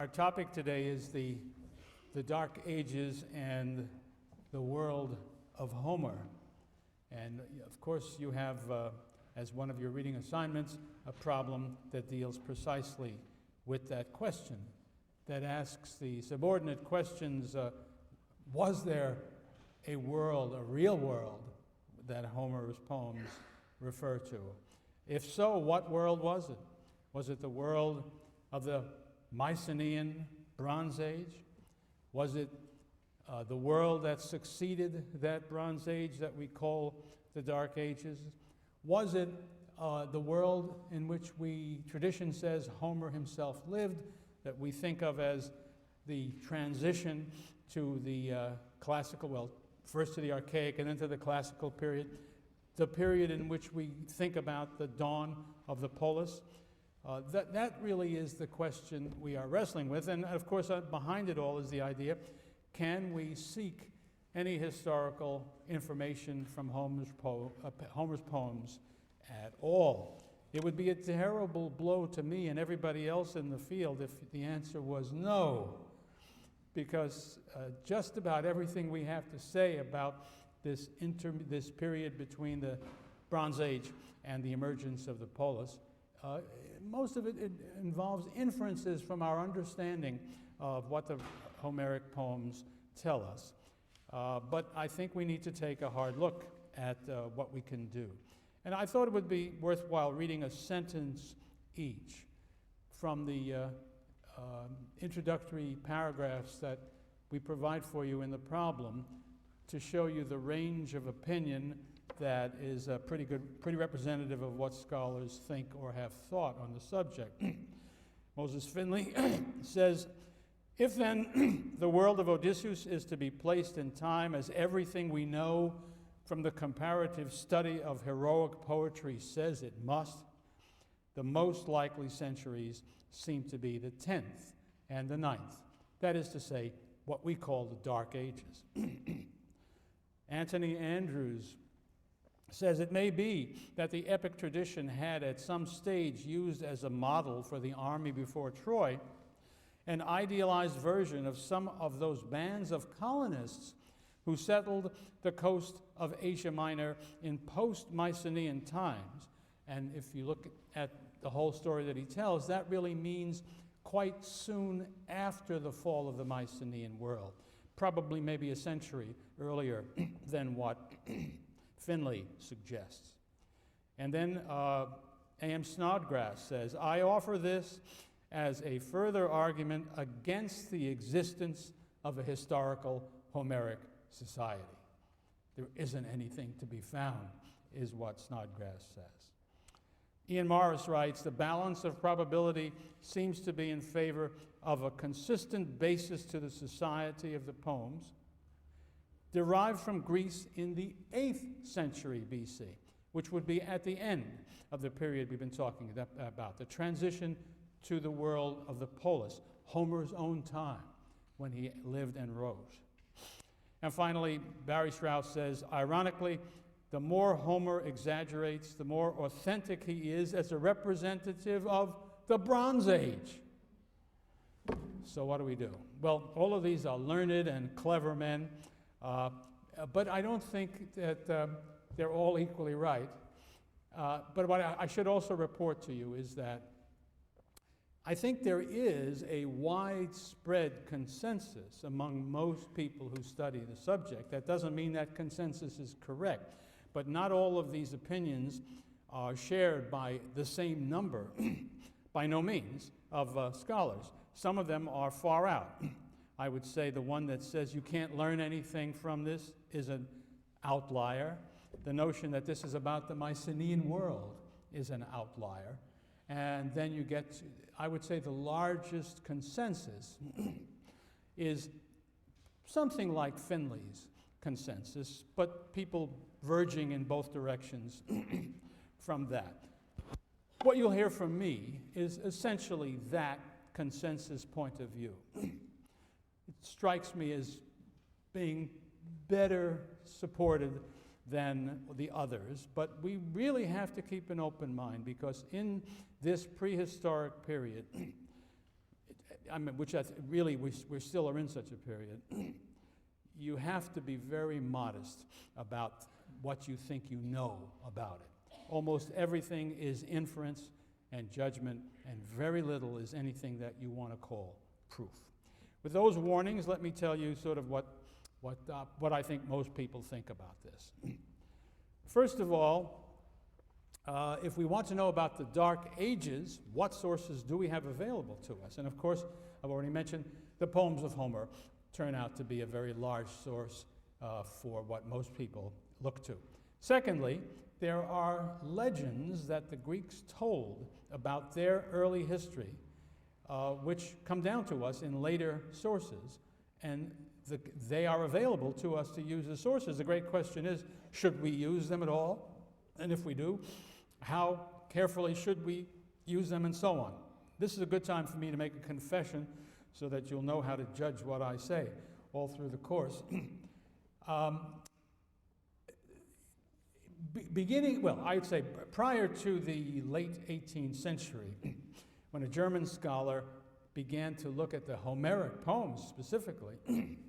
Our topic today is the Dark Ages and the world of Homer. And of course you have, as one of your reading assignments, a problem that deals precisely with that question, that asks the subordinate questions, was there a world, a real world, that Homer's poems refer to? If so, what world was it? Was it the world of the Mycenaean Bronze Age? Was it the world that succeeded that Bronze Age that we call the Dark Ages? Was it the world in which tradition says Homer himself lived, that we think of as the transition to the classical, well, first to the archaic and then to the classical period, the period in which we think about the dawn of the polis? That really is the question we are wrestling with. And of course, behind it all is the idea, can we seek any historical information from Homer's poems at all? It would be a terrible blow to me and everybody else in the field if the answer was no, because just about everything we have to say about this period between the Bronze Age and the emergence of the polis, most of it involves inferences from our understanding of what the Homeric poems tell us. But I think we need to take a hard look at what we can do. And I thought it would be worthwhile reading a sentence each from the introductory paragraphs that we provide for you in the problem to show you the range of opinion that is pretty representative of what scholars think or have thought on the subject. Moses Finley says, "If then the world of Odysseus is to be placed in time as everything we know from the comparative study of heroic poetry says it must, the most likely centuries seem to be the 10th and the 9th. That is to say, what we call the Dark Ages." Anthony Andrews says, "It may be that the epic tradition had at some stage used as a model for the army before Troy an idealized version of some of those bands of colonists who settled the coast of Asia Minor in post-Mycenaean times." And if you look at the whole story that he tells, that really means quite soon after the fall of the Mycenaean world, probably maybe a century earlier than what Finley suggests. And then A.M. Snodgrass says, "I offer this as a further argument against the existence of a historical Homeric society." There isn't anything to be found, is what Snodgrass says. Ian Morris writes, "The balance of probability seems to be in favor of a consistent basis to the society of the poems, derived from Greece in the 8th century BC, which would be at the end of the period we've been talking about, the transition to the world of the polis, Homer's own time when he lived and wrote." And finally, Barry Strauss says, "Ironically, the more Homer exaggerates, the more authentic he is as a representative of the Bronze Age." So what do we do? Well, all of these are learned and clever men, but I don't think that they're all equally right. But what I should also report to you is that I think there is a widespread consensus among most people who study the subject. That doesn't mean that consensus is correct, but not all of these opinions are shared by the same number, by no means, of scholars. Some of them are far out. I would say the one that says you can't learn anything from this is an outlier. The notion that this is about the Mycenaean world is an outlier. And then you get to, I would say the largest consensus is something like Finley's consensus, but people verging in both directions from that. What you'll hear from me is essentially that consensus point of view. It strikes me as being better supported than the others, but we really have to keep an open mind, because in this prehistoric period, I mean, which really we still are in such a period, you have to be very modest about what you think you know about it. Almost everything is inference and judgment, and very little is anything that you want to call proof. With those warnings, let me tell you sort of what I think most people think about this. First of all, if we want to know about the Dark Ages, what sources do we have available to us? And of course, I've already mentioned the poems of Homer turn out to be a very large source for what most people look to. Secondly, there are legends that the Greeks told about their early history, which come down to us in later sources, and they are available to us to use as sources. The great question is, should we use them at all? And if we do, how carefully should we use them, and so on. This is a good time for me to make a confession so that you'll know how to judge what I say all through the course. I would say prior to the late 18th century, when a German scholar began to look at the Homeric poems specifically,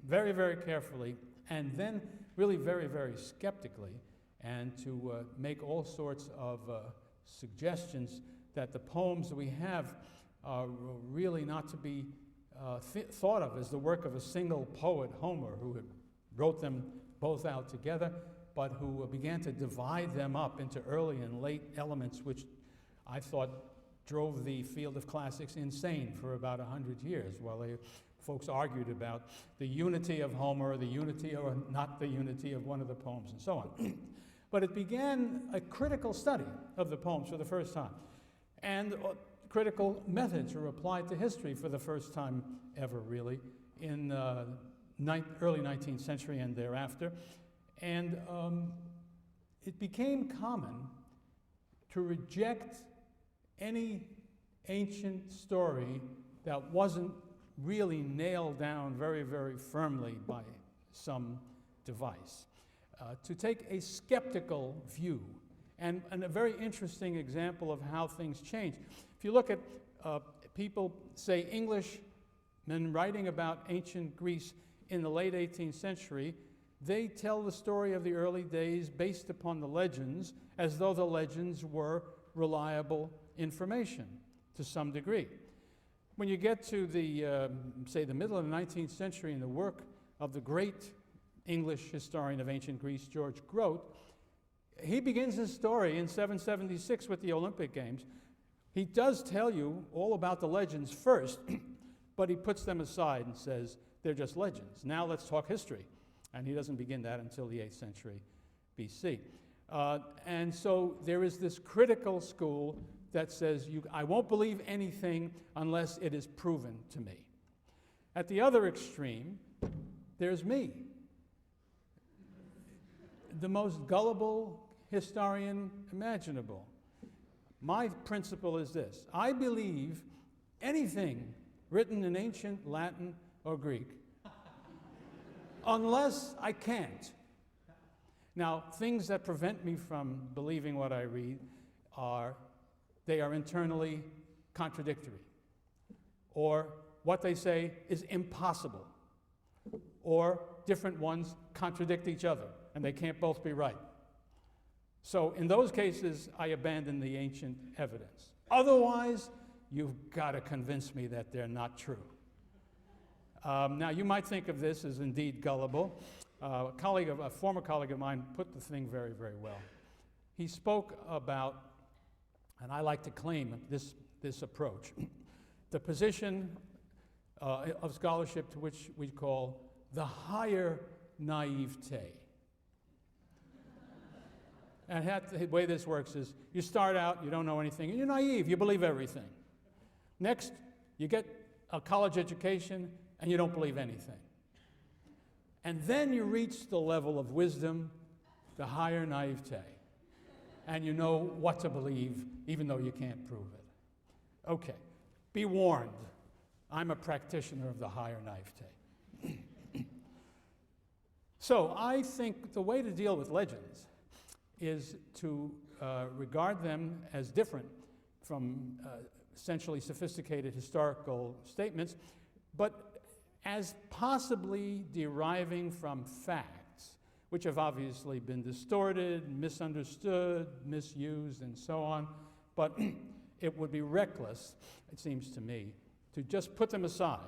very, very carefully, and then really very, very skeptically, and to make all sorts of suggestions that the poems that we have are really not to be thought of as the work of a single poet, Homer, who wrote them both out together, but who began to divide them up into early and late elements, which I thought drove the field of classics insane for about 100 years, while folks argued about the unity of Homer, the unity or not the unity of one of the poems, and so on. But it began a critical study of the poems for the first time, and critical methods were applied to history for the first time ever, really, in early 19th century and thereafter. And it became common to reject any ancient story that wasn't really nailed down very, very firmly by some device. To take a skeptical view, and a very interesting example of how things change. If you look at people, say, Englishmen writing about ancient Greece in the late 18th century, they tell the story of the early days based upon the legends as though the legends were reliable information to some degree. When you get to the, say, the middle of the 19th century and the work of the great English historian of ancient Greece, George Grote, he begins his story in 776 with the Olympic Games. He does tell you all about the legends first, but he puts them aside and says, they're just legends. Now let's talk history. And he doesn't begin that until the 8th century BC. And so there is this critical school that says, I won't believe anything unless it is proven to me. At the other extreme, there's me, the most gullible historian imaginable. My principle is this: I believe anything written in ancient Latin or Greek, unless I can't. Now, things that prevent me from believing what I read they are internally contradictory, or what they say is impossible, or different ones contradict each other, and they can't both be right. So in those cases, I abandon the ancient evidence. Otherwise, you've got to convince me that they're not true. Now, you might think of this as indeed gullible. A former colleague of mine put the thing very, very well. He spoke about, and I like to claim this approach, the position of scholarship to which we call the higher naivete. And the way this works is you start out, you don't know anything, and you're naive, you believe everything. Next, you get a college education, and you don't believe anything. And then you reach the level of wisdom, the higher naivete, and you know what to believe, even though you can't prove it. Okay, be warned. I'm a practitioner of the higher naivete. So I think the way to deal with legends is to regard them as different from essentially sophisticated historical statements, but as possibly deriving from facts, which have obviously been distorted, misunderstood, misused, and so on. But it would be reckless, it seems to me, to just put them aside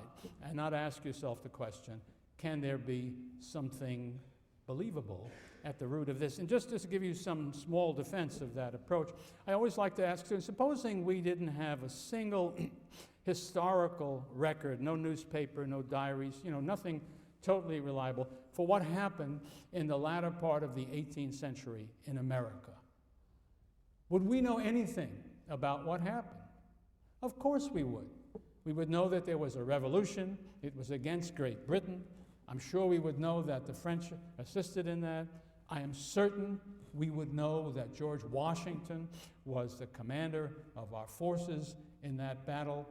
and not ask yourself the question, can there be something believable at the root of this? And just to give you some small defense of that approach, I always like to ask students, supposing we didn't have a single historical record, no newspaper, no diaries, nothing totally reliable, for what happened in the latter part of the 18th century in America. Would we know anything about what happened? Of course we would. We would know that there was a revolution. It was against Great Britain. I'm sure we would know that the French assisted in that. I am certain we would know that George Washington was the commander of our forces in that battle.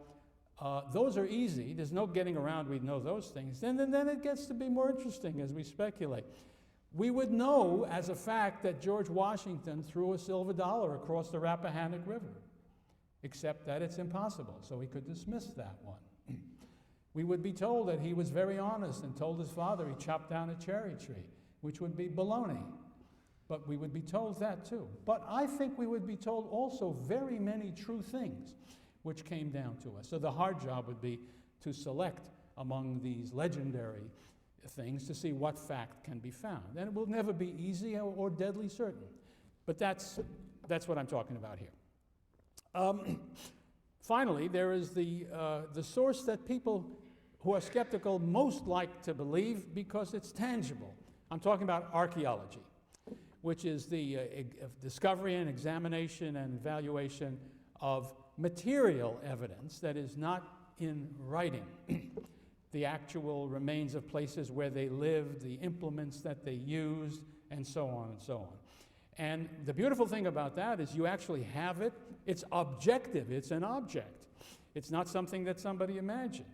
Those are easy. There's no getting around. We'd know those things. Then it gets to be more interesting as we speculate. We would know as a fact that George Washington threw a silver dollar across the Rappahannock River, except that it's impossible, so we could dismiss that one. We would be told that he was very honest and told his father he chopped down a cherry tree, which would be baloney. But we would be told that too. But I think we would be told also very many true things which came down to us. So the hard job would be to select among these legendary things to see what fact can be found. And it will never be easy or deadly certain. But that's what I'm talking about here. Finally, there is the source that people who are skeptical most like to believe because it's tangible. I'm talking about archaeology, which is the discovery and examination and evaluation of material evidence that is not in writing. The actual remains of places where they lived, the implements that they used, and so on and so on. And the beautiful thing about that is you actually have it. It's objective. It's an object. It's not something that somebody imagined.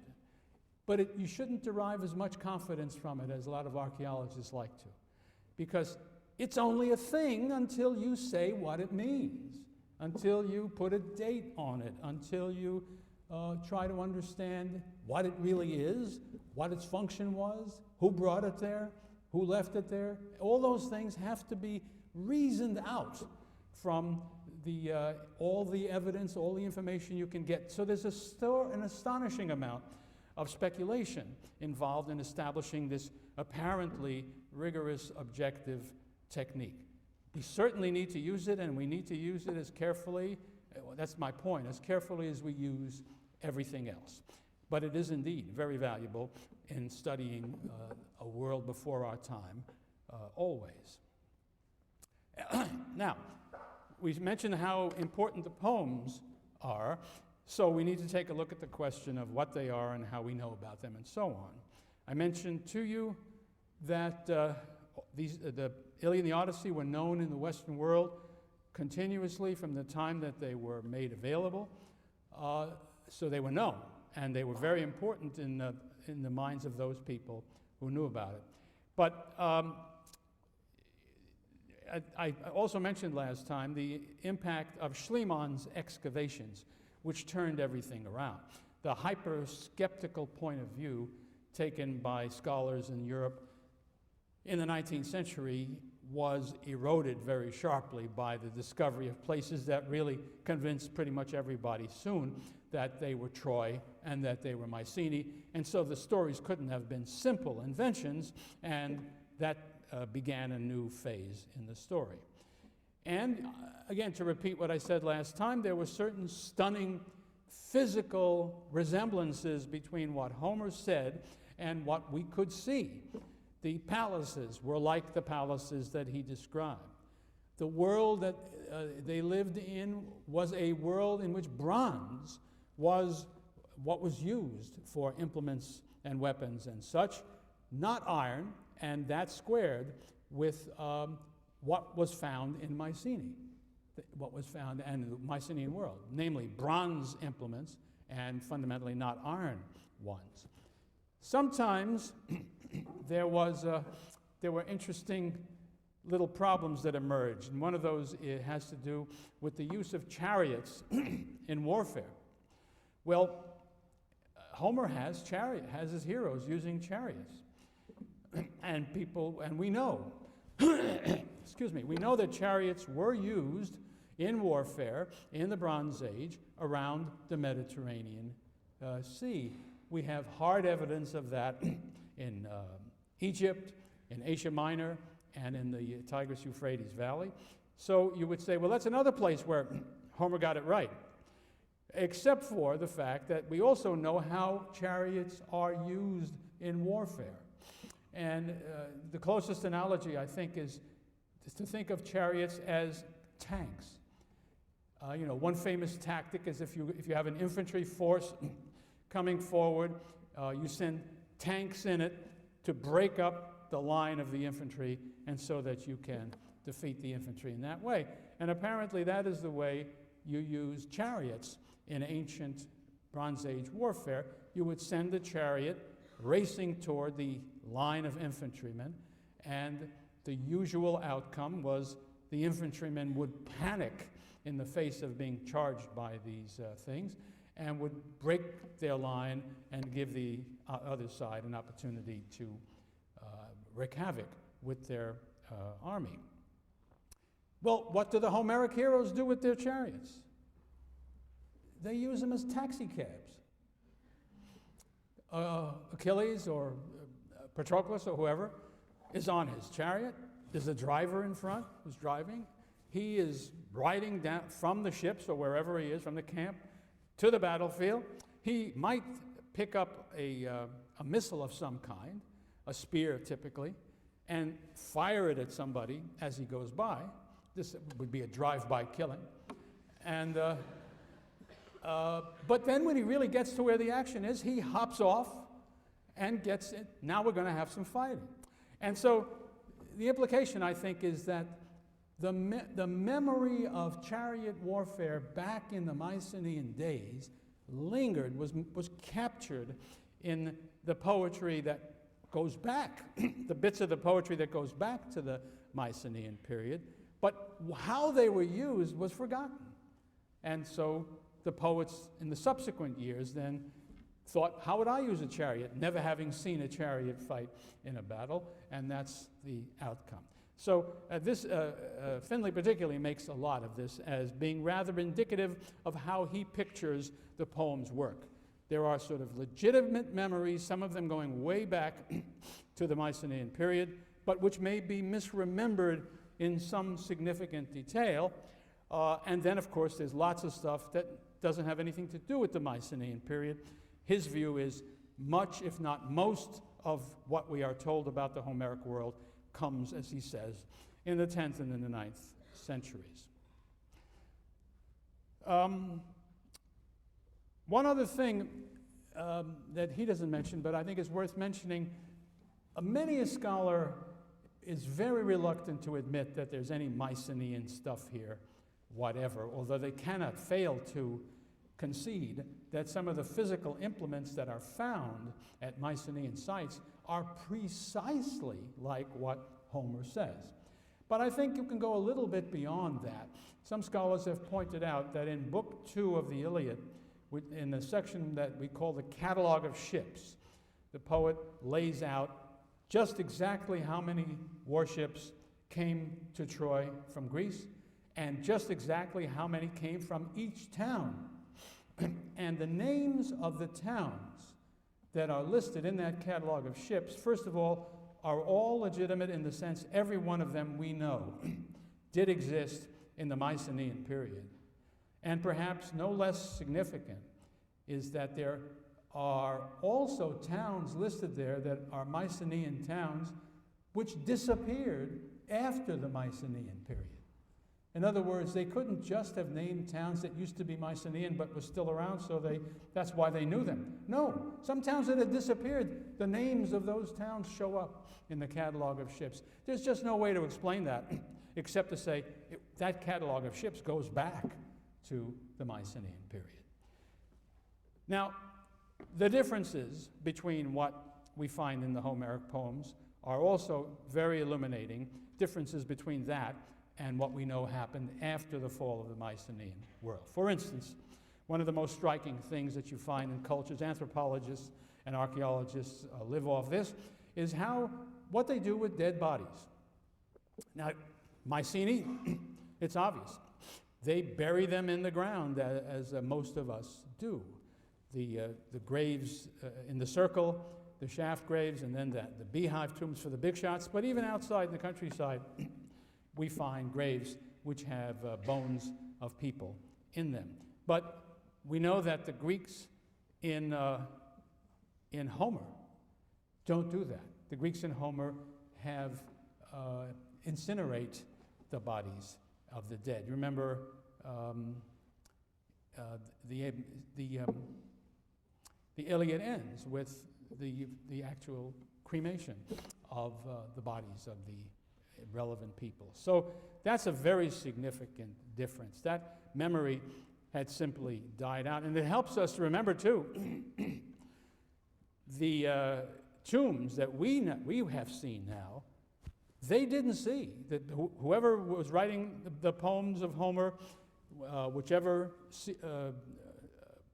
But you shouldn't derive as much confidence from it as a lot of archaeologists like to, because it's only a thing until you say what it means, until you put a date on it, until you try to understand what it really is, what its function was, who brought it there, who left it there. All those things have to be reasoned out from all the evidence, all the information you can get. So there's an astonishing amount of speculation involved in establishing this apparently rigorous objective technique. We certainly need to use it, and we need to use it as carefully, that's my point, as carefully as we use everything else. But it is indeed very valuable in studying a world before our time, always. Now, we mentioned how important the poems are, so we need to take a look at the question of what they are and how we know about them and so on. I mentioned to you that the Iliad and the Odyssey were known in the Western world continuously from the time that they were made available. So they were known, and they were very important in the minds of those people who knew about it. But I also mentioned last time the impact of Schliemann's excavations, which turned everything around. The hyper-skeptical point of view taken by scholars in Europe in the 19th century was eroded very sharply by the discovery of places that really convinced pretty much everybody soon that they were Troy and that they were Mycenae. And so the stories couldn't have been simple inventions, and that began a new phase in the story. And again, to repeat what I said last time, there were certain stunning physical resemblances between what Homer said and what we could see. The palaces were like the palaces that he described. The world that they lived in was a world in which bronze was what was used for implements and weapons and such, not iron, and that squared with what was found in Mycenae, what was found in the Mycenaean world, namely bronze implements and fundamentally not iron ones. Sometimes there were interesting little problems that emerged, and one of those has to do with the use of chariots in warfare. Well, Homer has his heroes using chariots. And we know, excuse me, we know that chariots were used in warfare in the Bronze Age around the Mediterranean Sea. We have hard evidence of that in Egypt, in Asia Minor, and in the Tigris-Euphrates Valley. So you would say, well, that's another place where Homer got it right, except for the fact that we also know how chariots are used in warfare. And the closest analogy, I think, is to think of chariots as tanks. One famous tactic is if you have an infantry force coming forward, you send tanks in it to break up the line of the infantry, and so that you can defeat the infantry in that way. And apparently that is the way you use chariots in ancient Bronze Age warfare. You would send a chariot racing toward the line of infantrymen, and the usual outcome was the infantrymen would panic in the face of being charged by these things, and would break their line and give the other side an opportunity to wreak havoc with their army. Well, what do the Homeric heroes do with their chariots? They use them as taxi cabs. Achilles or Patroclus or whoever is on his chariot. There's a driver in front who's driving. He is riding down from the ships or wherever he is, from the camp, to the battlefield. He might pick up a missile of some kind, a spear typically, and fire it at somebody as he goes by. This would be a drive-by killing. And but then when he really gets to where the action is, he hops off and gets it. Now we're going to have some fighting. And so the implication, I think, is that the memory of chariot warfare back in the Mycenaean days lingered, was captured in the poetry that goes back, the bits of the poetry that goes back to the Mycenaean period. But how they were used was forgotten. And so the poets in the subsequent years then thought, how would I use a chariot, never having seen a chariot fight in a battle? And that's the outcome. So Finley particularly makes a lot of this as being rather indicative of how he pictures the poem's work. There are sort of legitimate memories, some of them going way back to the Mycenaean period, but which may be misremembered in some significant detail. And then, of course, there's lots of stuff that doesn't have anything to do with the Mycenaean period. His view is much, if not most, of what we are told about the Homeric world comes, as he says, in the 10th and in the 9th centuries. One other thing that he doesn't mention, but I think is worth mentioning, many a scholar is very reluctant to admit that there's any Mycenaean stuff here, whatever, although they cannot fail to concede that some of the physical implements that are found at Mycenaean sites are precisely like what Homer says. But I think you can go a little bit beyond that. Some scholars have pointed out that in Book 2 of the Iliad, in the section that we call the Catalogue of Ships, the poet lays out just exactly how many warships came to Troy from Greece, and just exactly how many came from each town. And the names of the towns that are listed in that catalog of ships, first of all, are all legitimate in the sense every one of them we know did exist in the Mycenaean period. And perhaps no less significant is that there are also towns listed there that are Mycenaean towns which disappeared after the Mycenaean period. In other words, they couldn't just have named towns that used to be Mycenaean but were still around, so that's why they knew them. No, some towns that had disappeared, the names of those towns show up in the catalog of ships. There's just no way to explain that except to say that catalog of ships goes back to the Mycenaean period. Now, the differences between what we find in the Homeric poems are also very illuminating, differences between that and what we know happened after the fall of the Mycenaean world. For instance, one of the most striking things that you find in cultures, anthropologists and archaeologists live off this, is what they do with dead bodies. Now, Mycenae, it's obvious. They bury them in the ground, as most of us do. The graves in the circle, the shaft graves, and then the beehive tombs for the big shots. But even outside in the countryside, we find graves which have bones of people in them. But we know that the Greeks in Homer don't do that. The Greeks in Homer have incinerate the bodies of the dead. You remember the Iliad ends with the actual cremation of the bodies of the relevant people. So that's a very significant difference. That memory had simply died out. And it helps us to remember, too, the tombs that we have seen now, they didn't see. That whoever was writing the poems of Homer, whichever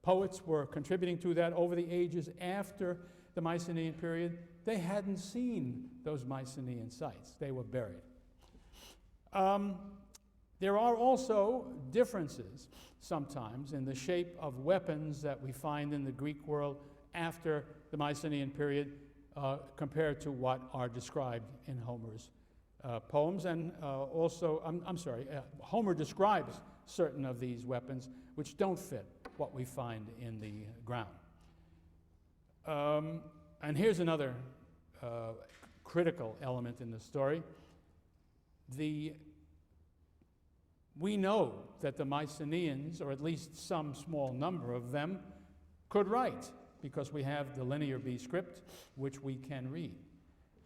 poets were contributing to that over the ages after the Mycenaean period, they hadn't seen those Mycenaean sites. They were buried. There are also differences sometimes in the shape of weapons that we find in the Greek world after the Mycenaean period compared to what are described in Homer's poems. And also, Homer describes certain of these weapons which don't fit what we find in the ground. And here's another critical element in the story. We know that the Mycenaeans, or at least some small number of them, could write, because we have the Linear B script, which we can read.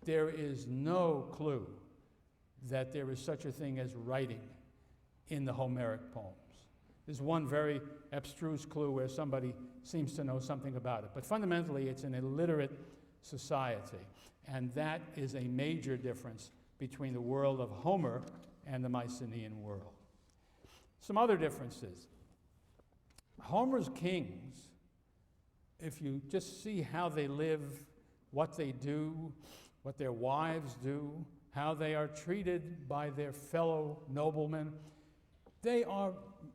There is no clue that there is such a thing as writing in the Homeric poems. There's one very abstruse clue where somebody seems to know something about it. But fundamentally, it's an illiterate society. And that is a major difference between the world of Homer and the Mycenaean world. Some other differences. Homer's kings, if you just see how they live, what they do, what their wives do, how they are treated by their fellow noblemen, they are,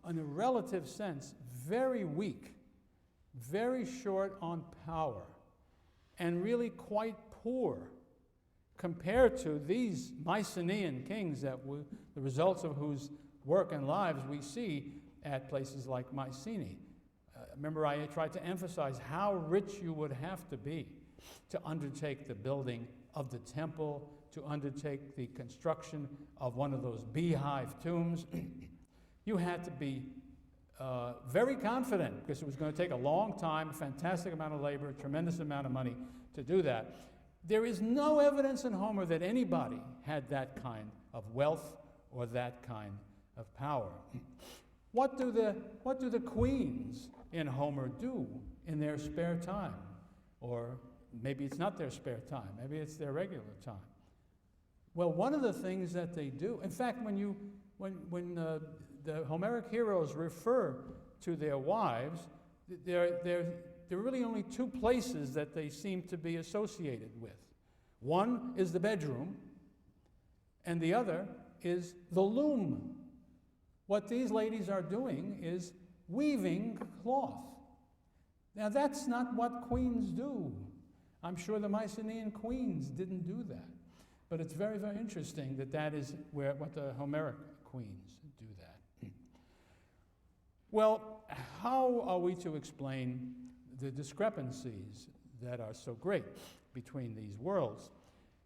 in a relative sense, very weak, very short on power, and really quite poor compared to these Mycenaean kings that the results of whose work and lives we see at places like Mycenae. Remember, I tried to emphasize how rich you would have to be to undertake the building of the temple, to undertake the construction of one of those beehive tombs. You had to be very confident, because it was going to take a long time, a fantastic amount of labor, a tremendous amount of money to do that. There is no evidence in Homer that anybody had that kind of wealth or that kind of power. What do the queens in Homer do in their spare time? Or maybe it's not their spare time, maybe it's their regular time. Well, one of the things that they do, in fact, when the Homeric heroes refer to their wives, there are really only two places that they seem to be associated with. One is the bedroom, and the other is the loom. What these ladies are doing is weaving cloth. Now, that's not what queens do. I'm sure the Mycenaean queens didn't do that. But it's very, very interesting that is what the Homeric queens do that. Well, how are we to explain the discrepancies that are so great between these worlds?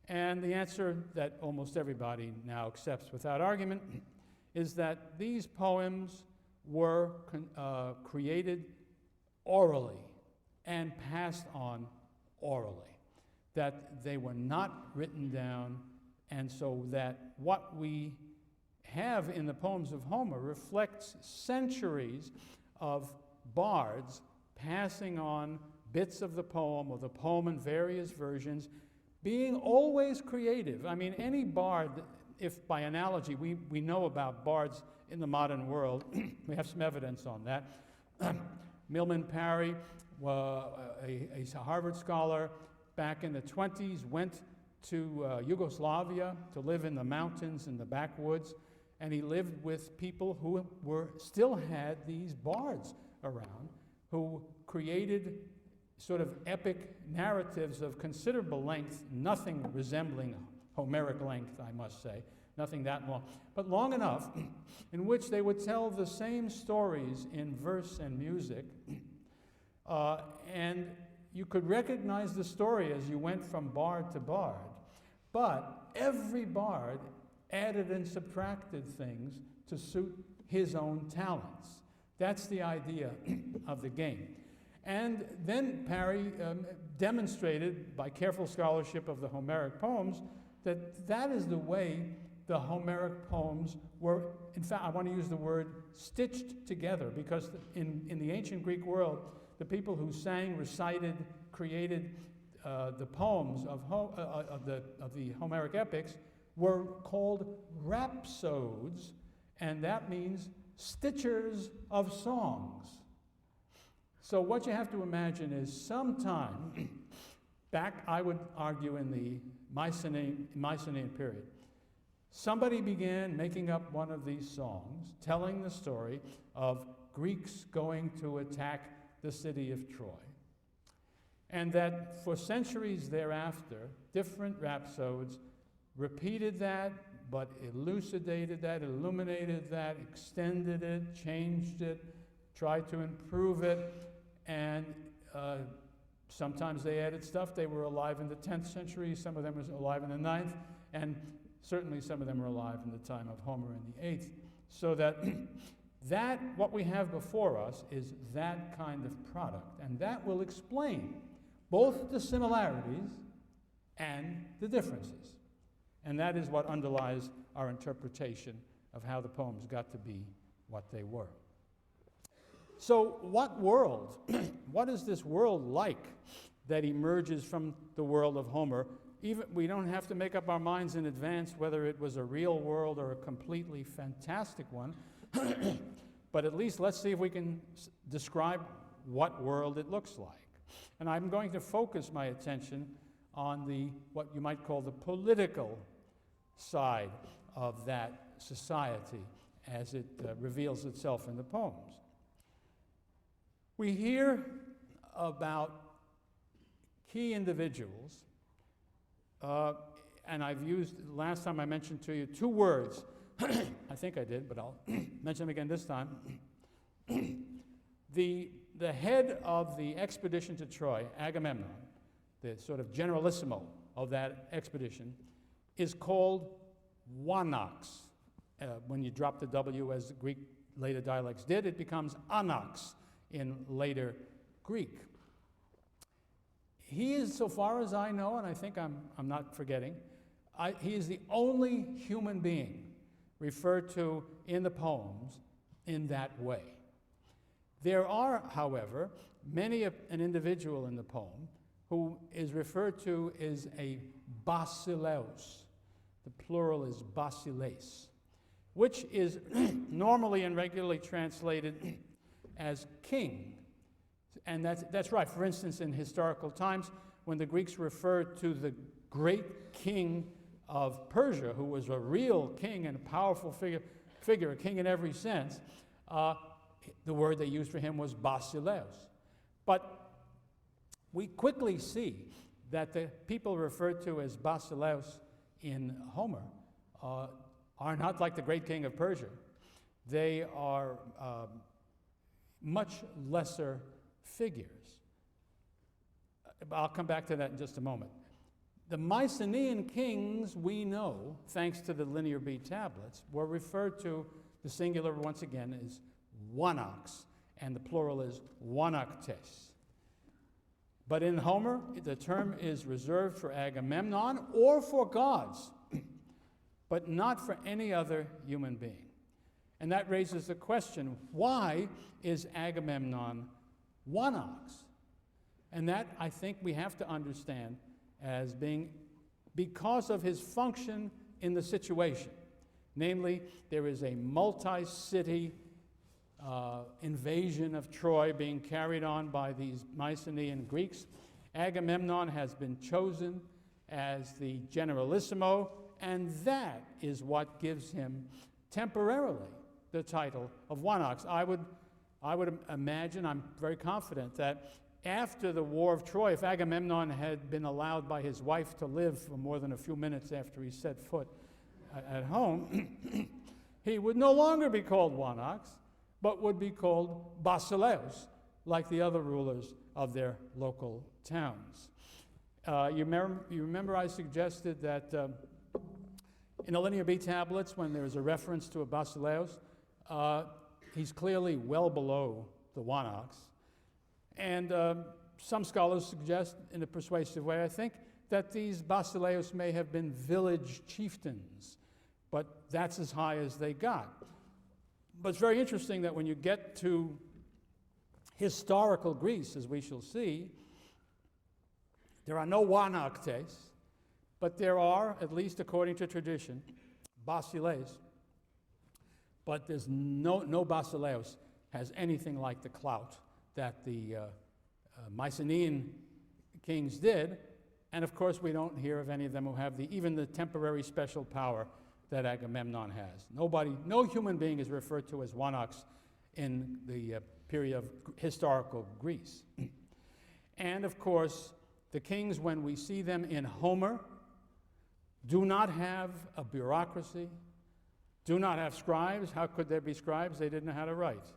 And the answer that almost everybody now accepts without argument is that these poems were created orally and passed on orally, that they were not written down, and so that what we have in the poems of Homer reflects centuries of bards passing on bits of the poem, or the poem in various versions, being always creative. I mean, any bard, if by analogy we know about bards in the modern world, we have some evidence on that, Milman Parry, a Harvard scholar, back in the 20s, went to Yugoslavia to live in the mountains in the backwoods, and he lived with people who still had these bards around, who created sort of epic narratives of considerable length, nothing resembling Homeric length, I must say, nothing that long, but long enough in which they would tell the same stories in verse and music, and you could recognize the story as you went from bard to bard, but every bard added and subtracted things to suit his own talents. That's the idea of the game. And then Parry demonstrated, by careful scholarship of the Homeric poems, that is the way the Homeric poems were, in fact, I want to use the word stitched together, because in the ancient Greek world, the people who sang, recited, created the poems of the Homeric epics were called rhapsodes, and that means stitchers of songs. So what you have to imagine is sometime back, I would argue, in the Mycenaean period, somebody began making up one of these songs, telling the story of Greeks going to attack the city of Troy. And that for centuries thereafter, different rhapsodes repeated that, but elucidated that, illuminated that, extended it, changed it, tried to improve it, and sometimes they added stuff. They were alive in the 10th century, some of them were alive in the 9th, and certainly some of them were alive in the time of Homer in the 8th. So that what we have before us is that kind of product, and that will explain both the similarities and the differences. And that is what underlies our interpretation of how the poems got to be what they were. So what world, what is this world like that emerges from the world of Homer? Even we don't have to make up our minds in advance whether it was a real world or a completely fantastic one, but at least let's see if we can describe what world it looks like. And I'm going to focus my attention on what you might call the political side of that society as it reveals itself in the poems. We hear about key individuals, and I've used, last time I mentioned to you, two words. I think I did, but I'll mention them again this time. The head of the expedition to Troy, Agamemnon, the sort of generalissimo of that expedition, is called Wanax. When you drop the W, as the Greek later dialects did, it becomes Anax in later Greek. He is, so far as I know, and I think I'm not forgetting, he is the only human being referred to in the poems in that way. There are, however, many an individual in the poem who is referred to as a basileus. The plural is basileis, which is normally and regularly translated as king. And that's right. For instance, in historical times, when the Greeks referred to the great king of Persia, who was a real king and a powerful figure, a king in every sense, the word they used for him was basileus. But we quickly see that the people referred to as basileus in Homer are not like the great king of Persia. They are much lesser figures. I'll come back to that in just a moment. The Mycenaean kings, we know, thanks to the Linear B tablets, were referred to, the singular once again is Wanax, and the plural is Wanaktes. But in Homer, the term is reserved for Agamemnon or for gods, but not for any other human being. And that raises the question, why is Agamemnon Wanax? And that, I think, we have to understand as being because of his function in the situation. Namely, there is a multi-city invasion of Troy being carried on by these Mycenaean Greeks. Agamemnon has been chosen as the generalissimo, and that is what gives him temporarily the title of one ox. I would imagine, I'm very confident, that after the War of Troy, if Agamemnon had been allowed by his wife to live for more than a few minutes after he set foot at home, he would no longer be called one ox, but would be called basileus, like the other rulers of their local towns. You remember I suggested that in the Linear B tablets, when there's a reference to a basileus, he's clearly well below the one ox. And some scholars suggest, in a persuasive way, I think, that these basileus may have been village chieftains, but that's as high as they got. But it's very interesting that when you get to historical Greece, as we shall see, there are no wanaktes, but there are, at least according to tradition, basileus. But there's no basileus has anything like the clout that the Mycenaean kings did, and of course we don't hear of any of them who have even the temporary special power that Agamemnon has. No human being is referred to as one ox in the period of historical Greece. And of course, the kings, when we see them in Homer, do not have a bureaucracy, do not have scribes. How could there be scribes? They didn't know how to write.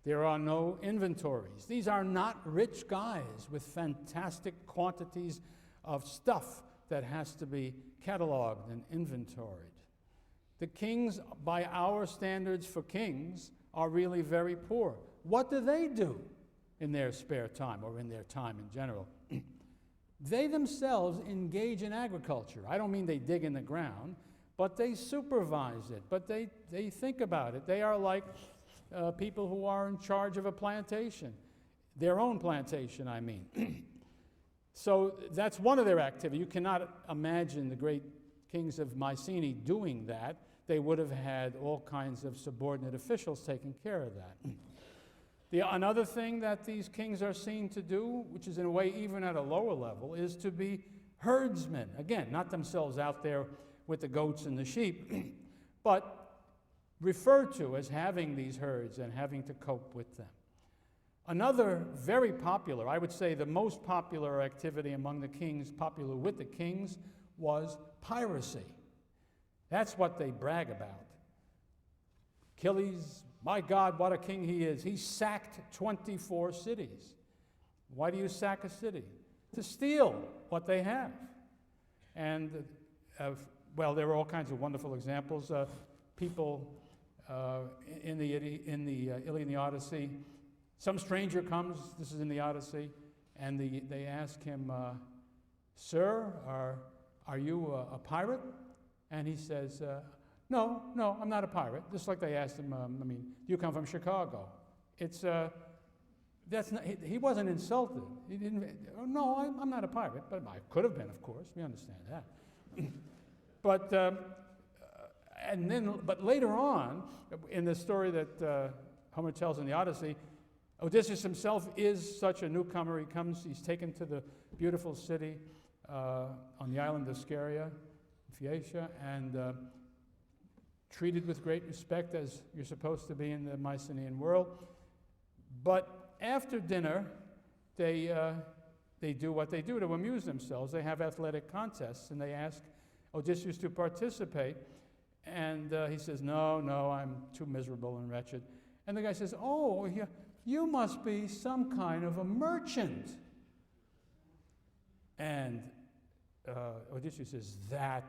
There are no inventories. These are not rich guys with fantastic quantities of stuff that has to be cataloged and inventoried. The kings, by our standards for kings, are really very poor. What do they do in their spare time, or in their time in general? They themselves engage in agriculture. I don't mean they dig in the ground, but they supervise it, but they think about it. They are like people who are in charge of a plantation, their own plantation, I mean. So that's one of their activities. You cannot imagine the great kings of Mycenae doing that. They would have had all kinds of subordinate officials taking care of that. Another thing that these kings are seen to do, which is in a way even at a lower level, is to be herdsmen. Again, not themselves out there with the goats and the sheep, but referred to as having these herds and having to cope with them. Another very popular, I would say the most popular activity among the kings, popular with the kings, was piracy. That's what they brag about. Achilles, my God, what a king he is. He sacked 24 cities. Why do you sack a city? To steal what they have. And, well, there are all kinds of wonderful examples. People in the Iliad and the Odyssey, some stranger comes, this is in the Odyssey, and they ask him, Sir, are you a pirate? And he says, no, I'm not a pirate. Just like they asked him, you come from Chicago. He wasn't insulted. He didn't, no, I'm not a pirate, but I could have been, of course. We understand that. But later on, in the story that Homer tells in the Odyssey, Odysseus himself is such a newcomer. He's taken to the beautiful city on the island of Scheria, Phaeacia, and treated with great respect as you're supposed to be in the Mycenaean world. But after dinner, they do what they do to amuse themselves. They have athletic contests, and they ask Odysseus to participate. And he says, no, I'm too miserable and wretched. And the guy says, oh, you must be some kind of a merchant. And Odysseus says, that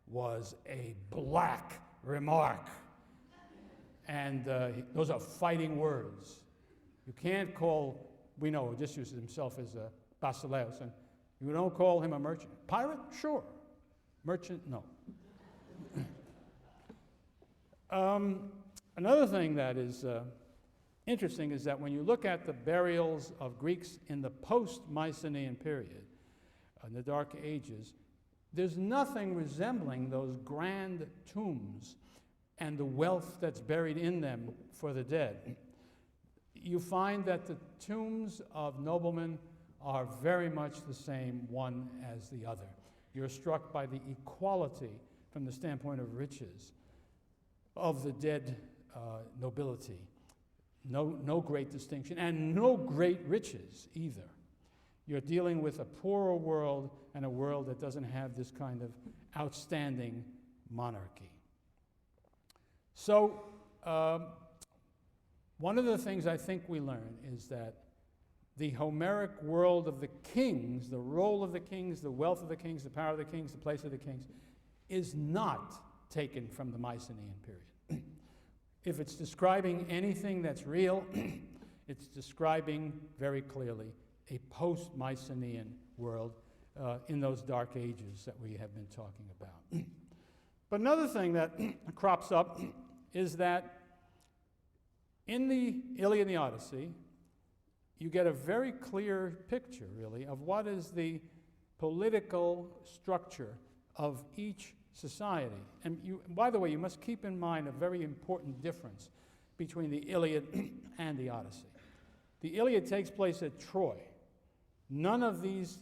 was a black remark. And those are fighting words. You can't call, we know Odysseus himself is a basileus, and you don't call him a merchant. Pirate? Sure. Merchant? No. Another thing that is interesting is that when you look at the burials of Greeks in the post-Mycenaean period, in the Dark Ages, there's nothing resembling those grand tombs and the wealth that's buried in them for the dead, you find that the tombs of noblemen are very much the same one as the other. You're struck by the equality from the standpoint of riches of the dead nobility. No great distinction, and no great riches either. You're dealing with a poorer world and a world that doesn't have this kind of outstanding monarchy. So, one of the things I think we learn is that the Homeric world of the kings, the role of the kings, the wealth of the kings, the power of the kings, the place of the kings, is not taken from the Mycenaean period. If it's describing anything that's real, it's describing very clearly a post-Mycenaean world in those dark ages that we have been talking about. But another thing that crops up is that in the Iliad and the Odyssey, you get a very clear picture, really, of what is the political structure of each society. And by the way, you must keep in mind a very important difference between the Iliad and the Odyssey. The Iliad takes place at Troy. None of these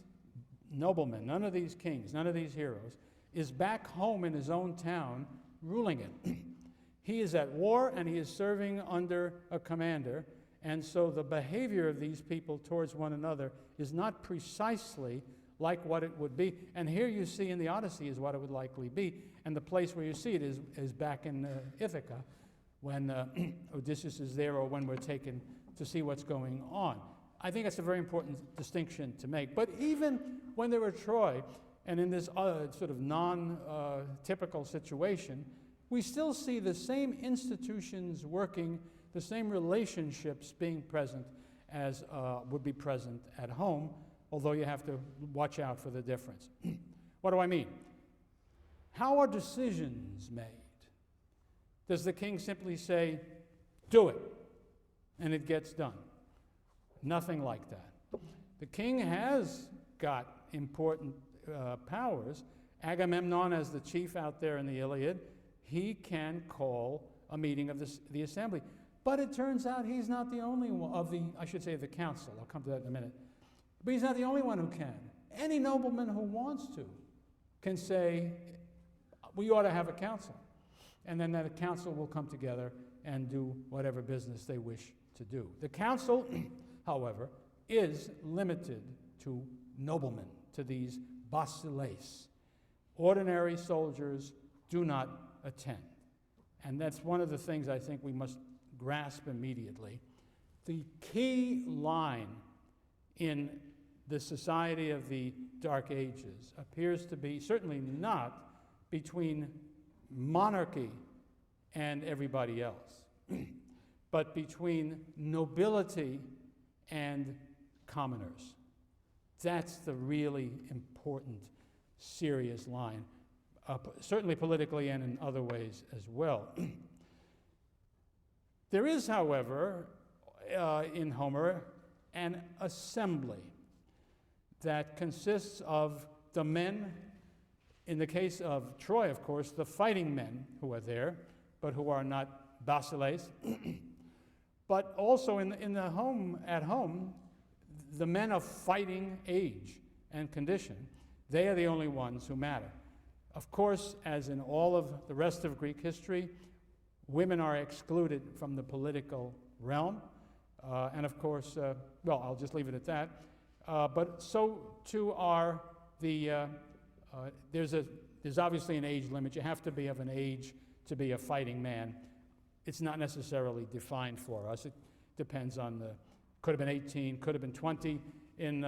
noblemen, none of these kings, none of these heroes is back home in his own town ruling it. He is at war and he is serving under a commander, and so the behavior of these people towards one another is not precisely like what it would be. And here you see in the Odyssey is what it would likely be, and the place where you see it is back in Ithaca when Odysseus is there, or when we're taken to see what's going on. I think that's a very important distinction to make. But even when they were at Troy, and in this sort of non-typical situation, we still see the same institutions working, the same relationships being present as would be present at home, although you have to watch out for the difference. What do I mean? How are decisions made? Does the king simply say, do it, and it gets done? Nothing like that. The king has got important powers. Agamemnon, as the chief out there in the Iliad, he can call a meeting of the assembly. But it turns out he's not the only one of the, I should say, the council. I'll come to that in a minute. But he's not the only one who can. Any nobleman who wants to can say, we ought to have a council. And then that council will come together and do whatever business they wish to do. The council, however, is limited to noblemen, to these basileis. Ordinary soldiers do not attend. And that's one of the things I think we must grasp immediately. The key line in the society of the Dark Ages appears to be certainly not between monarchy and everybody else, but between nobility and commoners. That's the really important, serious line, certainly politically and in other ways as well. There is, however, in Homer, an assembly that consists of the men, in the case of Troy, of course, the fighting men who are there, but who are not basileis, but also in the home, at home, the men of fighting age and condition. They are the only ones who matter. Of course, as in all of the rest of Greek history, women are excluded from the political realm. And of course, well, I'll just leave it at that. But so too are the, there's obviously an age limit. You have to be of an age to be a fighting man. It's not necessarily defined for us. It depends on the, could have been 18, could have been 20. In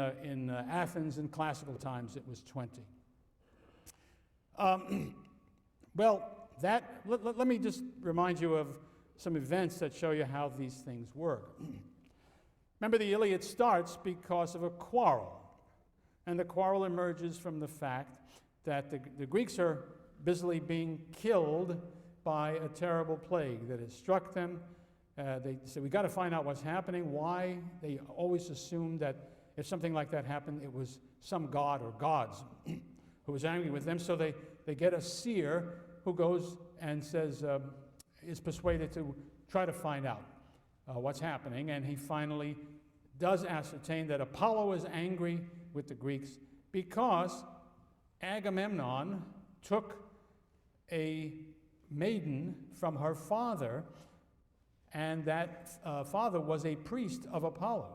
Athens in classical times, it was 20. Well, let me just remind you of some events that show you how these things work. Remember, the Iliad starts because of a quarrel. And the quarrel emerges from the fact that the Greeks are busily being killed by a terrible plague that has struck them. They say, we got to find out what's happening, why. They always assumed that if something like that happened, it was some god or gods who was angry with them. So they get a seer who goes and says, is persuaded to try to find out what's happening, and he finally does ascertain that Apollo is angry with the Greeks because Agamemnon took a maiden from her father, and that father was a priest of Apollo.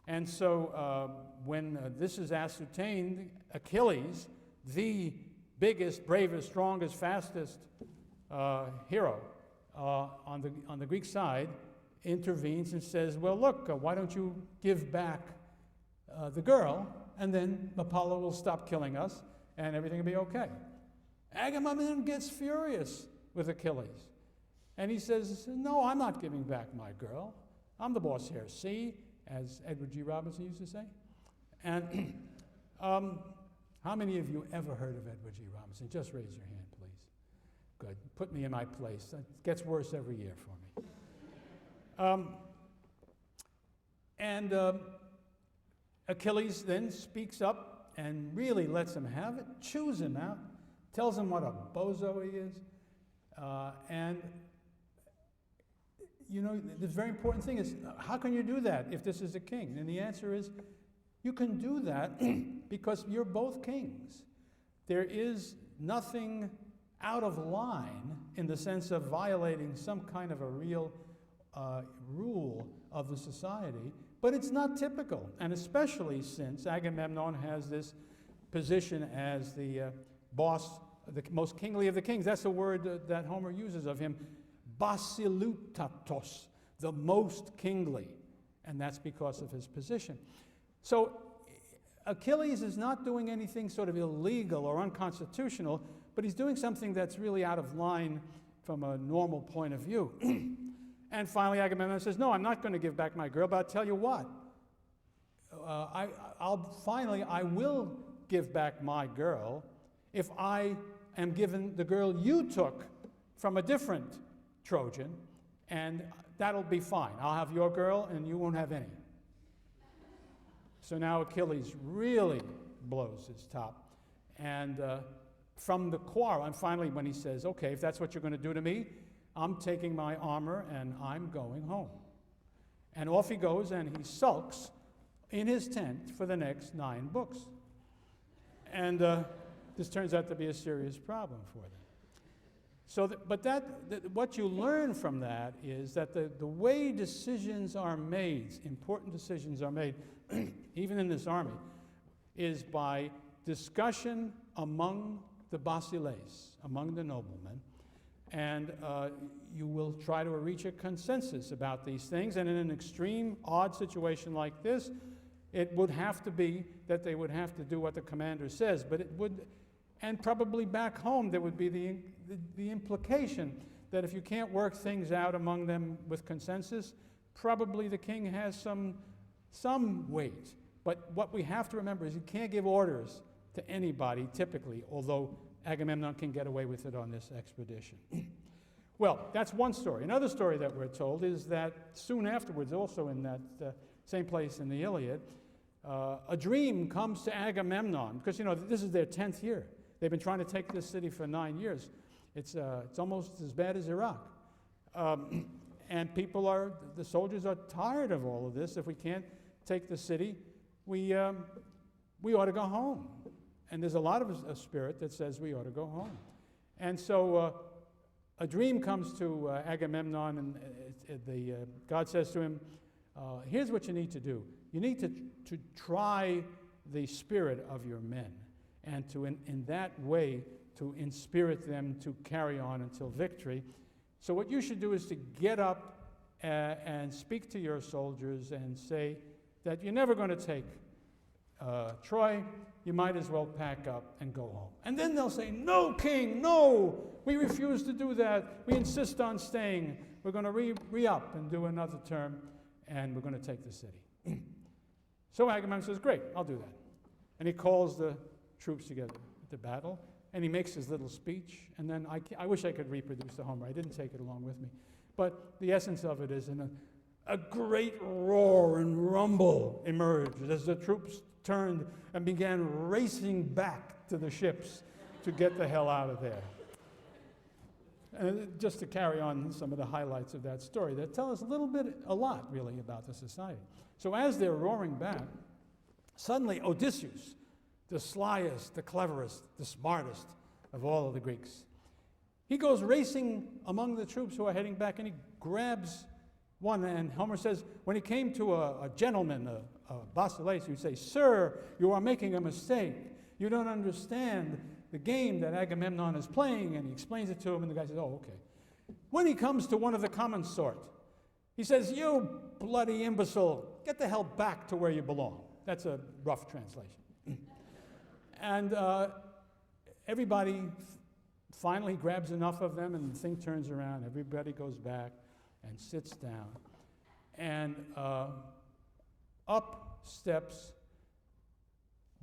And so when this is ascertained, Achilles, the biggest, bravest, strongest, fastest hero on the Greek side, intervenes and says, well, look, why don't you give back the girl, and then Apollo will stop killing us, and everything will be okay. Agamemnon gets furious with Achilles, and he says, no, I'm not giving back my girl. I'm the boss here. See, as Edward G. Robinson used to say. And how many of you ever heard of Edward G. Robinson? Just raise your hand, please. Good. Put me in my place. It gets worse every year for me. Achilles then speaks up and really lets him have it, chews him out, tells him what a bozo he is. And you know, the very important thing is, how can you do that if this is a king? And the answer is, you can do that because you're both kings. There is nothing out of line in the sense of violating some kind of a real rule of the society, but it's not typical, and especially since Agamemnon has this position as the boss, the most kingly of the kings. That's the word that Homer uses of him, basilutatos, the most kingly, and that's because of his position. So Achilles is not doing anything sort of illegal or unconstitutional, but he's doing something that's really out of line from a normal point of view. And finally Agamemnon says, no, I'm not going to give back my girl, but I'll tell you what, I will give back my girl if I am given the girl you took from a different Trojan, and that'll be fine. I'll have your girl and you won't have any. So now Achilles really blows his top. And from the quarrel, and finally when he says, okay, if that's what you're going to do to me, I'm taking my armor and I'm going home. And off he goes, and he sulks in his tent for the next 9 books. And this turns out to be a serious problem for them. So, what you learn from that is that the way decisions are made, important decisions are made, even in this army, is by discussion among the basileis, among the noblemen, and you will try to reach a consensus about these things. And in an extreme, odd situation like this, it would have to be that they would have to do what the commander says, but it would, and probably back home there would be the implication that if you can't work things out among them with consensus, probably the king has some weight. But what we have to remember is you can't give orders to anybody typically, although Agamemnon can get away with it on this expedition. Well, that's one story. Another story that we're told is that soon afterwards, also in that same place in the Iliad, a dream comes to Agamemnon, because, you know, this is their 10th year. They've been trying to take this city for 9 years. It's almost as bad as Iraq. And the soldiers are tired of all of this. If we can't take the city, we ought to go home. And there's a lot of a spirit that says we ought to go home. And so a dream comes to Agamemnon, and God says to him, here's what you need to do. You need to try the spirit of your men, and to, in that way, to inspirit them to carry on until victory. So what you should do is to get up and speak to your soldiers and say that you're never going to take Troy. You might as well pack up and go home. And then they'll say, no, king, no, we refuse to do that. We insist on staying. We're going to re-up and do another term, and we're going to take the city. So Agamemnon says, great, I'll do that. And he calls the troops together at the battle, and he makes his little speech, and then I wish I could reproduce the Homer. I didn't take it along with me. But the essence of it is a great roar and rumble emerged as the troops turned and began racing back to the ships to get the hell out of there. Just to carry on some of the highlights of that story that tell us a lot really about the society. So as they're roaring back, suddenly Odysseus, the slyest, the cleverest, the smartest of all of the Greeks, he goes racing among the troops who are heading back, and he grabs one, and Homer says, when he came to a gentleman, a basileus, he would say, "Sir, you are making a mistake. You don't understand the game that Agamemnon is playing," and he explains it to him, and the guy says, "Oh, okay." When he comes to one of the common sort, he says, "You bloody imbecile, get the hell back to where you belong." That's a rough translation. And everybody finally grabs enough of them, and the thing turns around. Everybody goes back and sits down. And up steps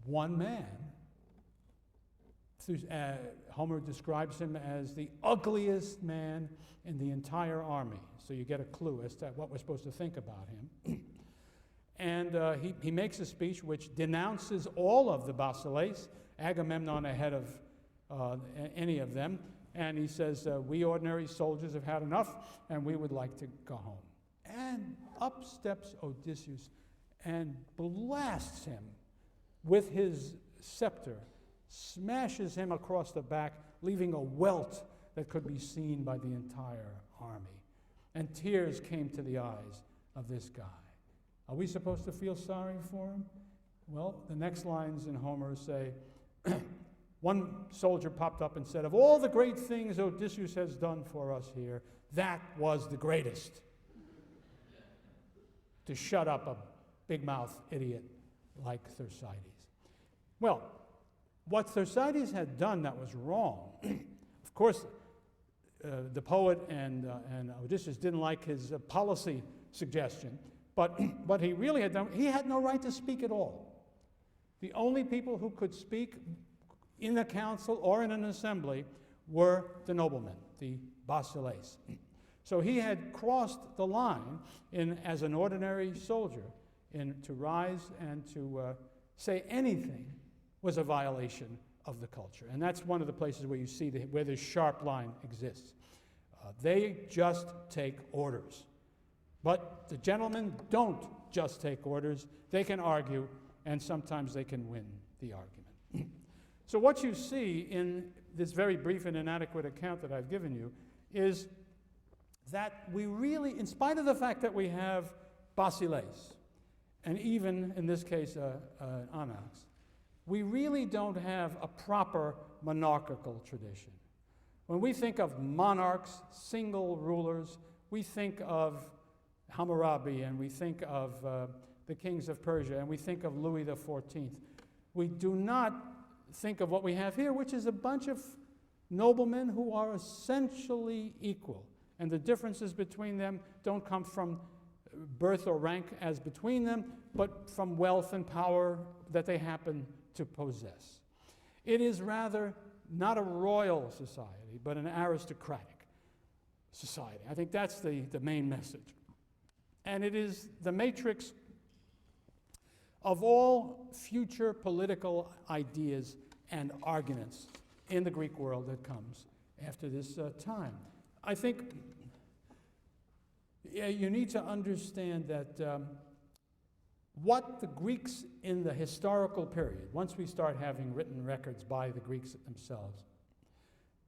one man. Homer describes him as the ugliest man in the entire army. So you get a clue as to what we're supposed to think about him. And he makes a speech which denounces all of the basileus, Agamemnon ahead of any of them. And he says, "We ordinary soldiers have had enough, and we would like to go home." And up steps Odysseus and blasts him with his scepter, smashes him across the back, leaving a welt that could be seen by the entire army. And tears came to the eyes of this guy. Are we supposed to feel sorry for him? Well, the next lines in Homer say, one soldier popped up and said, "Of all the great things Odysseus has done for us here, that was the greatest." To shut up a big-mouth idiot like Thersites. Well, what Thersites had done that was wrong, of course, the poet and Odysseus didn't like his policy suggestion, but what he really had done, he had no right to speak at all. The only people who could speak in a council or in an assembly were the noblemen, the basileus. So he had crossed the line as an ordinary soldier to rise and to say anything was a violation of the culture. And that's one of the places where you see where this sharp line exists. They just take orders. But the gentlemen don't just take orders. They can argue, and sometimes they can win the argument. So what you see in this very brief and inadequate account that I've given you is that we really, in spite of the fact that we have basileus, and even in this case anax, we really don't have a proper monarchical tradition. When we think of monarchs, single rulers, we think of Hammurabi, and we think of the kings of Persia, and we think of Louis XIV. We do not think of what we have here, which is a bunch of noblemen who are essentially equal. And the differences between them don't come from birth or rank as between them, but from wealth and power that they happen to possess. It is rather not a royal society, but an aristocratic society. I think that's the main message. And it is the matrix of all future political ideas and arguments in the Greek world that comes after this time. I think you need to understand that what the Greeks in the historical period, once we start having written records by the Greeks themselves,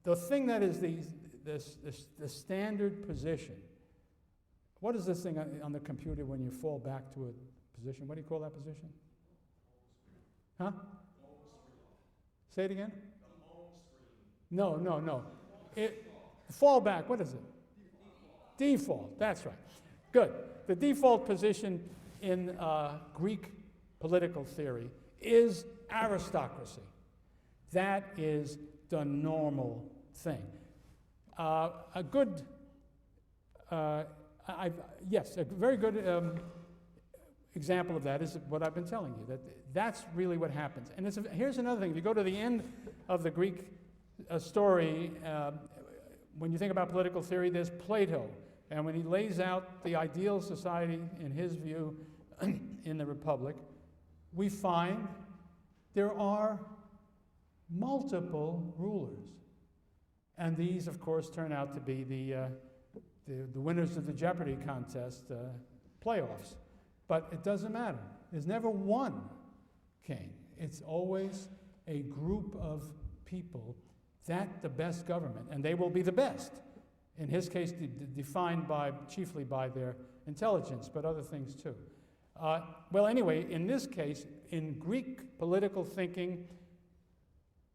the thing that is the standard position. What is this thing on the computer when you fall back to a position? What do you call that position? Huh? Say it again? No. Fall back, what is it? Default, that's right. Good. The default position in Greek political theory is aristocracy. That is the normal thing. A very good example of that is what I've been telling you, that's really what happens. And here's another thing. If you go to the end of the Greek story, when you think about political theory, there's Plato. And when he lays out the ideal society in his view in the Republic, we find there are multiple rulers. And these, of course, turn out to be the winners of the Jeopardy contest playoffs. But it doesn't matter. There's never one king. It's always a group of people that the best government, and they will be the best. In his case, defined chiefly by their intelligence, but other things too. Well, anyway, in this case, in Greek political thinking,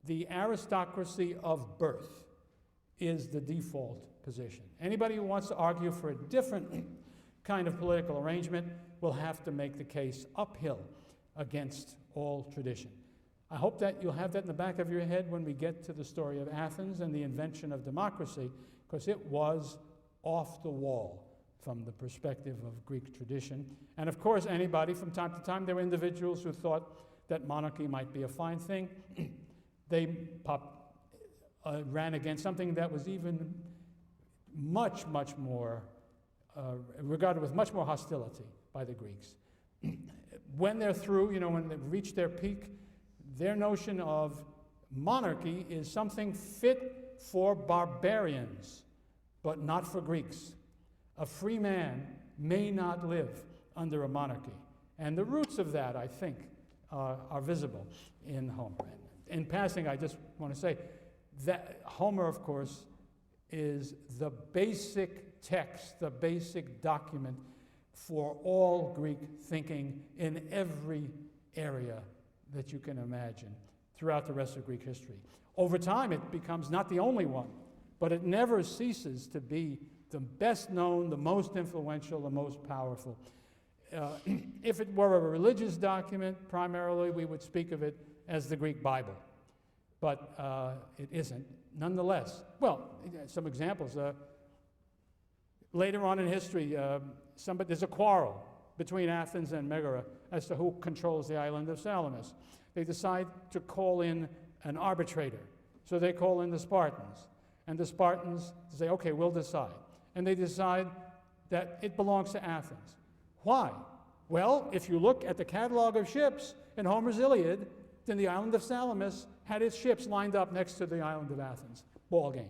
the aristocracy of birth is the default position. Anybody who wants to argue for a different kind of political arrangement will have to make the case uphill against all tradition. I hope that you'll have that in the back of your head when we get to the story of Athens and the invention of democracy, because it was off the wall from the perspective of Greek tradition. And of course, anybody, from time to time, there were individuals who thought that monarchy might be a fine thing. They ran against something that was even much, much more, regarded with much more hostility by the Greeks. When they're through, when they've reached their peak, their notion of monarchy is something fit for barbarians, but not for Greeks. A free man may not live under a monarchy. And the roots of that, I think, are visible in Homer. In passing, I just want to say that Homer, of course, is the basic text, the basic document for all Greek thinking in every area that you can imagine throughout the rest of Greek history. Over time, it becomes not the only one, but it never ceases to be the best known, the most influential, the most powerful. If it were a religious document, primarily we would speak of it as the Greek Bible, but it isn't. Nonetheless, well, some examples. Later on in history, there's a quarrel between Athens and Megara as to who controls the island of Salamis. They decide to call in an arbitrator. So they call in the Spartans. And the Spartans say, okay, we'll decide. And they decide that it belongs to Athens. Why? Well, if you look at the catalog of ships in Homer's Iliad, then the island of Salamis had its ships lined up next to the island of Athens. Ball game.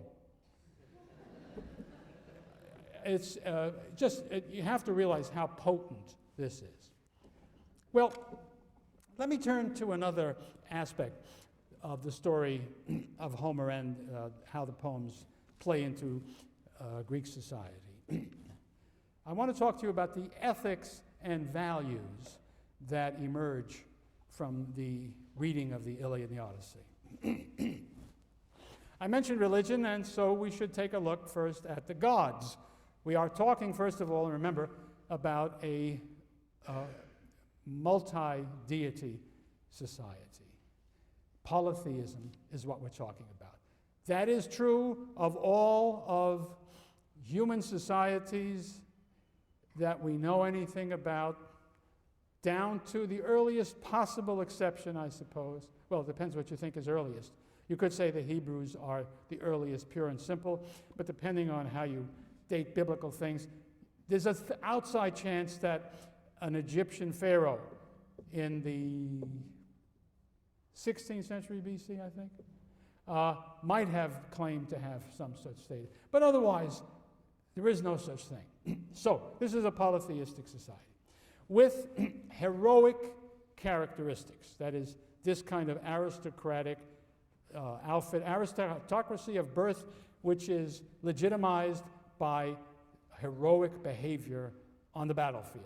It's you have to realize how potent this is. Well, let me turn to another aspect of the story of Homer and how the poems play into Greek society. I want to talk to you about the ethics and values that emerge from the reading of the Iliad and the Odyssey. I mentioned religion, and so we should take a look first at the gods. We are talking, first of all, and remember, about a multi-deity society. Polytheism is what we're talking about. That is true of all of human societies that we know anything about, down to the earliest possible exception, I suppose. Well, it depends what you think is earliest. You could say the Hebrews are the earliest pure and simple, but depending on how you date biblical things, there's an outside chance that an Egyptian pharaoh in the 16th century BC, I think, might have claimed to have some such state. But otherwise, there is no such thing. So, this is a polytheistic society with heroic characteristics. That is, this kind of aristocratic outfit, aristocracy of birth, which is legitimized by heroic behavior on the battlefield.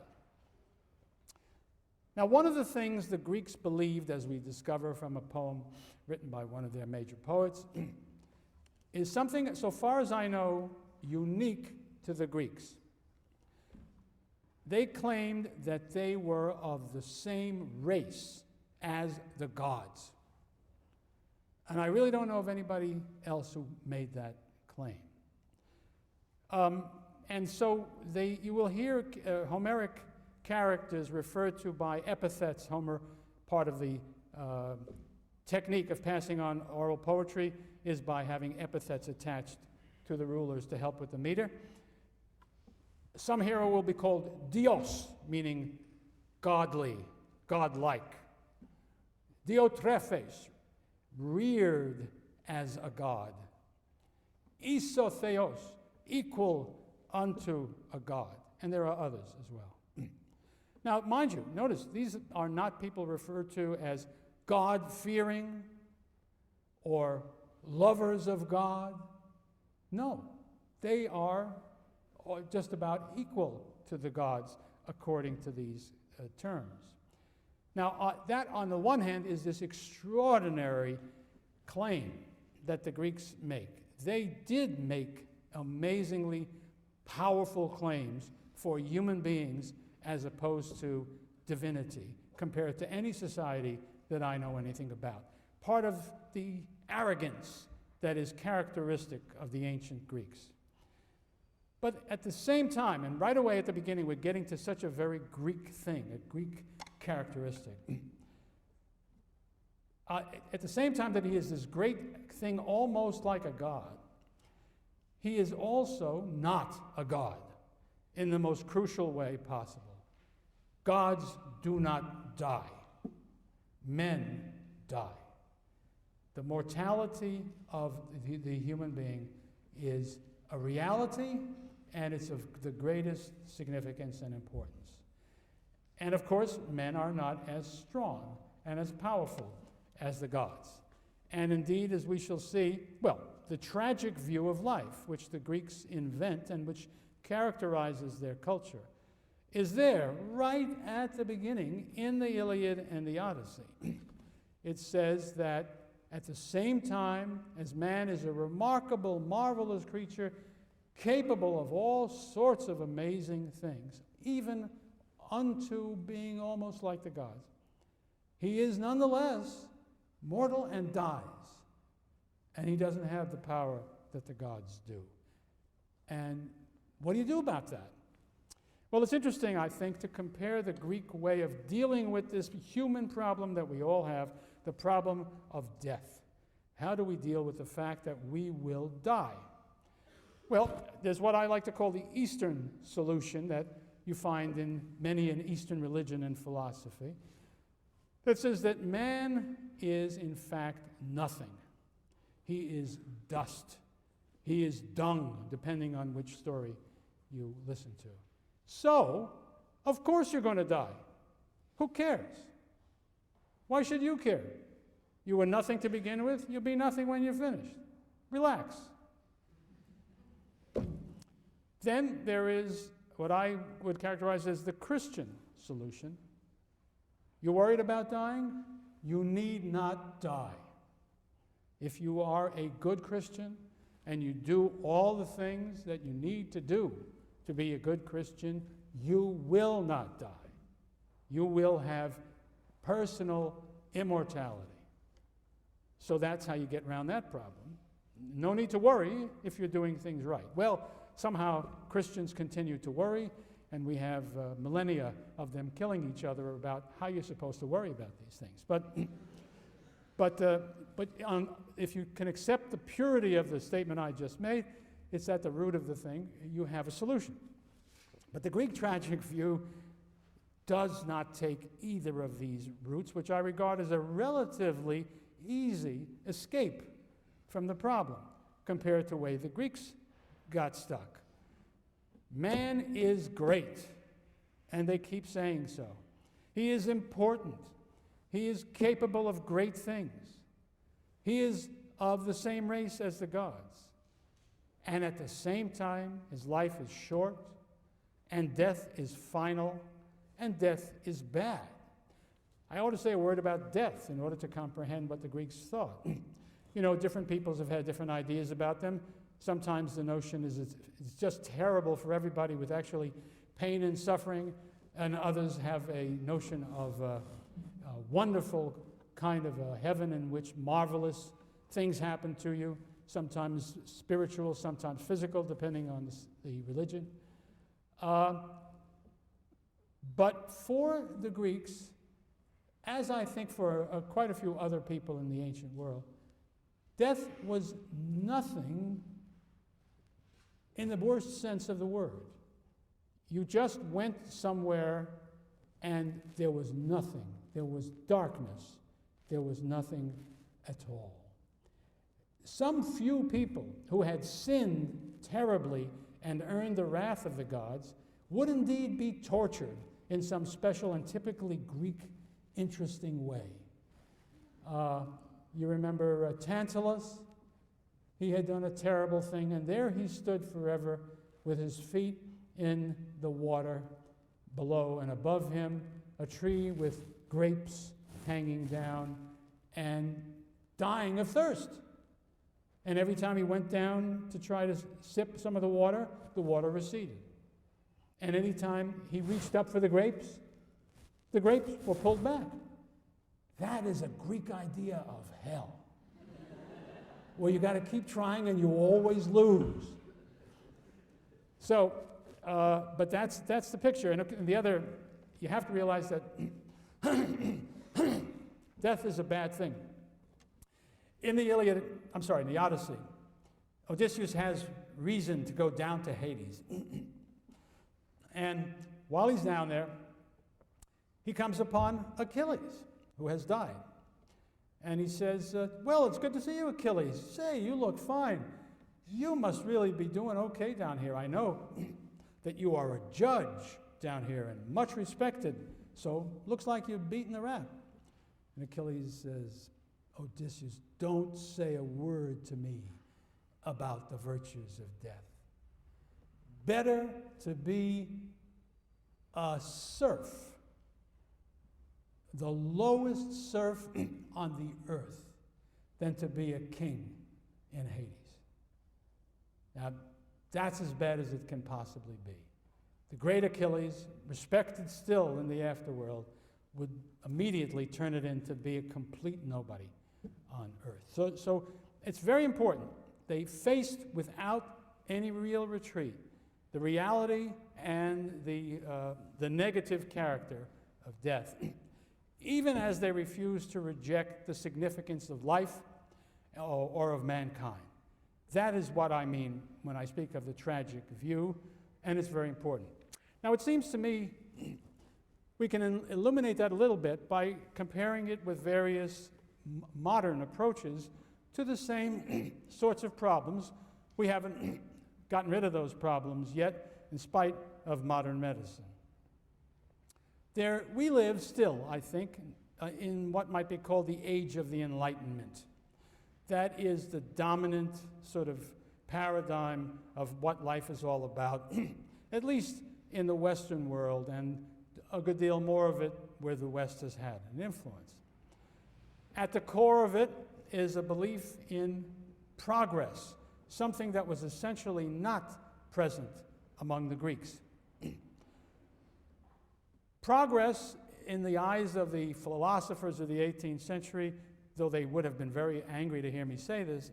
Now, one of the things the Greeks believed, as we discover from a poem written by one of their major poets, is something, so far as I know, unique to the Greeks. They claimed that they were of the same race as the gods. And I really don't know of anybody else who made that claim. And so you will hear Homeric characters referred to by epithets. Homer, part of the technique of passing on oral poetry is by having epithets attached to the rulers to help with the meter. Some hero will be called Dios, meaning godly, godlike. Diotrephes, reared as a god. isotheos, equal unto a god. And there are others as well. Now, mind you, notice these are not people referred to as God-fearing or lovers of God. No, they are just about equal to the gods according to these terms. Now, that on the one hand is this extraordinary claim that the Greeks make. They did make amazingly powerful claims for human beings as opposed to divinity compared to any society that I know anything about. Part of the arrogance that is characteristic of the ancient Greeks. But at the same time, and right away at the beginning, we're getting to such a very Greek thing, a Greek characteristic. At the same time that he is this great thing almost like a god, he is also not a god in the most crucial way possible. Gods do not die. Men die. The mortality of the human being is a reality, and it's of the greatest significance and importance. And of course, men are not as strong and as powerful as the gods. And indeed, as we shall see, well, the tragic view of life, which the Greeks invent and which characterizes their culture, is there right at the beginning in the Iliad and the Odyssey. It says that at the same time as man is a remarkable, marvelous creature, capable of all sorts of amazing things, even unto being almost like the gods, he is nonetheless mortal and dies. And he doesn't have the power that the gods do. And what do you do about that? Well, it's interesting, I think, to compare the Greek way of dealing with this human problem that we all have, the problem of death. How do we deal with the fact that we will die? Well, there's what I like to call the Eastern solution that you find in many in Eastern religion and philosophy, that says that man is, in fact, nothing. He is dust. He is dung, depending on which story you listen to. So, of course you're going to die. Who cares? Why should you care? You were nothing to begin with. You'll be nothing when you're finished. Relax. Then there is what I would characterize as the Christian solution. You're worried about dying? You need not die. If you are a good Christian and you do all the things that you need to do to be a good Christian, you will not die. You will have personal immortality. So that's how you get around that problem. No need to worry if you're doing things right. Well, somehow Christians continue to worry, and we have millennia of them killing each other about how you're supposed to worry about these things. But if you can accept the purity of the statement I just made, it's at the root of the thing. You have a solution. But the Greek tragic view does not take either of these routes, which I regard as a relatively easy escape from the problem compared to the way the Greeks got stuck. Man is great, and they keep saying so. He is important. He is capable of great things. He is of the same race as the gods. And at the same time, his life is short, and death is final, and death is bad. I ought to say a word about death in order to comprehend what the Greeks thought. You know, different peoples have had different ideas about them. Sometimes the notion is it's just terrible for everybody with actually pain and suffering, and others have a notion of a wonderful kind of a heaven in which marvelous things happen to you, sometimes spiritual, sometimes physical, depending on the religion. But for the Greeks, as I think for quite a few other people in the ancient world, death was nothing in the worst sense of the word. You just went somewhere and there was nothing. There was darkness. There was nothing at all. some few people who had sinned terribly and earned the wrath of the gods would indeed be tortured in some special and typically Greek interesting way. You remember Tantalus? He had done a terrible thing, and there he stood forever with his feet in the water below, and above him a tree with grapes hanging down and dying of thirst. And every time he went down to try to sip some of the water receded. And any time he reached up for the grapes were pulled back. That is a Greek idea of hell, where you got to keep trying and you always lose. So, but that's the picture. And the other, you have to realize that death is a bad thing. In the Odyssey, Odysseus has reason to go down to Hades. And while he's down there, he comes upon Achilles, who has died. And he says, well, it's good to see you, Achilles. Say, you look fine. You must really be doing okay down here. I know that you are a judge down here and much respected, so looks like you've beaten the rap. And Achilles says, Odysseus, don't say a word to me about the virtues of death. Better to be a serf, the lowest serf on the earth, than to be a king in Hades. Now, that's as bad as it can possibly be. The great Achilles, respected still in the afterworld, would immediately turn it into be a complete nobody on earth. So it's very important. They faced without any real retreat the reality and the negative character of death, even as they refused to reject the significance of life or of mankind. That is what I mean when I speak of the tragic view, and it's very important. Now, it seems to me we can illuminate that a little bit by comparing it with various modern approaches to the same sorts of problems. We haven't gotten rid of those problems yet, in spite of modern medicine. We live still, I think, in what might be called the age of the Enlightenment. That is the dominant sort of paradigm of what life is all about, at least in the Western world, and a good deal more of it where the West has had an influence. At the core of it is a belief in progress, something that was essentially not present among the Greeks. Progress, in the eyes of the philosophers of the 18th century, though they would have been very angry to hear me say this,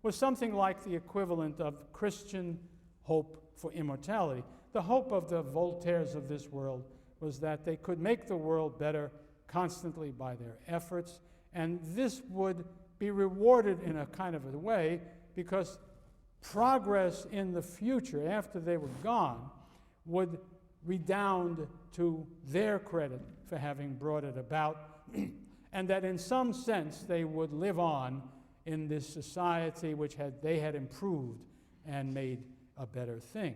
was something like the equivalent of Christian hope for immortality. The hope of the Voltaires of this world was that they could make the world better constantly by their efforts, and this would be rewarded in a kind of a way because progress in the future, after they were gone, would redound to their credit for having brought it about, and that in some sense they would live on in this society which they had improved and made a better thing.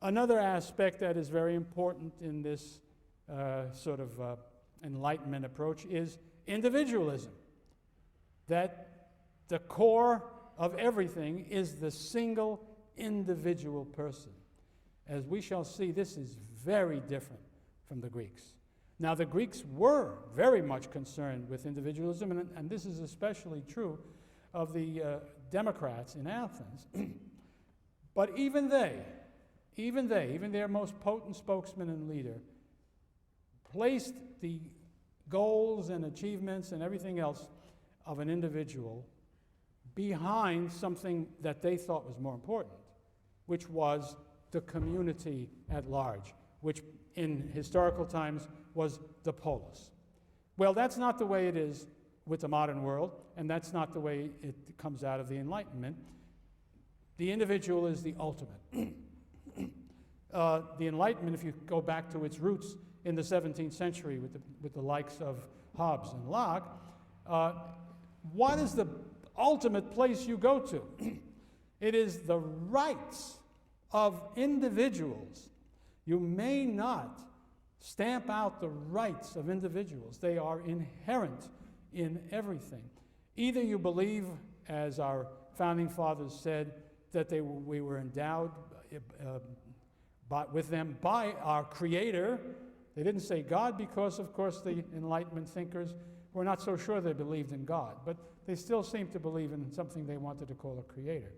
Another aspect that is very important in this sort of Enlightenment approach is individualism, that the core of everything is the single individual person. As we shall see, this is very different from the Greeks. Now, the Greeks were very much concerned with individualism, and this is especially true of the Democrats in Athens. But even their most potent spokesman and leader, placed the goals and achievements and everything else of an individual behind something that they thought was more important, which was the community at large, which in historical times was the polis. Well, that's not the way it is with the modern world, and that's not the way it comes out of the Enlightenment. The individual is the ultimate. The Enlightenment, if you go back to its roots in the 17th century with the likes of Hobbes and Locke, what is the ultimate place you go to. It is the rights of individuals. You may not stamp out the rights of individuals. They are inherent in everything. Either you believe, as our founding fathers said, that we were endowed with them by our Creator. They didn't say God because, of course, the Enlightenment thinkers were not so sure they believed in God, but they still seemed to believe in something they wanted to call a Creator.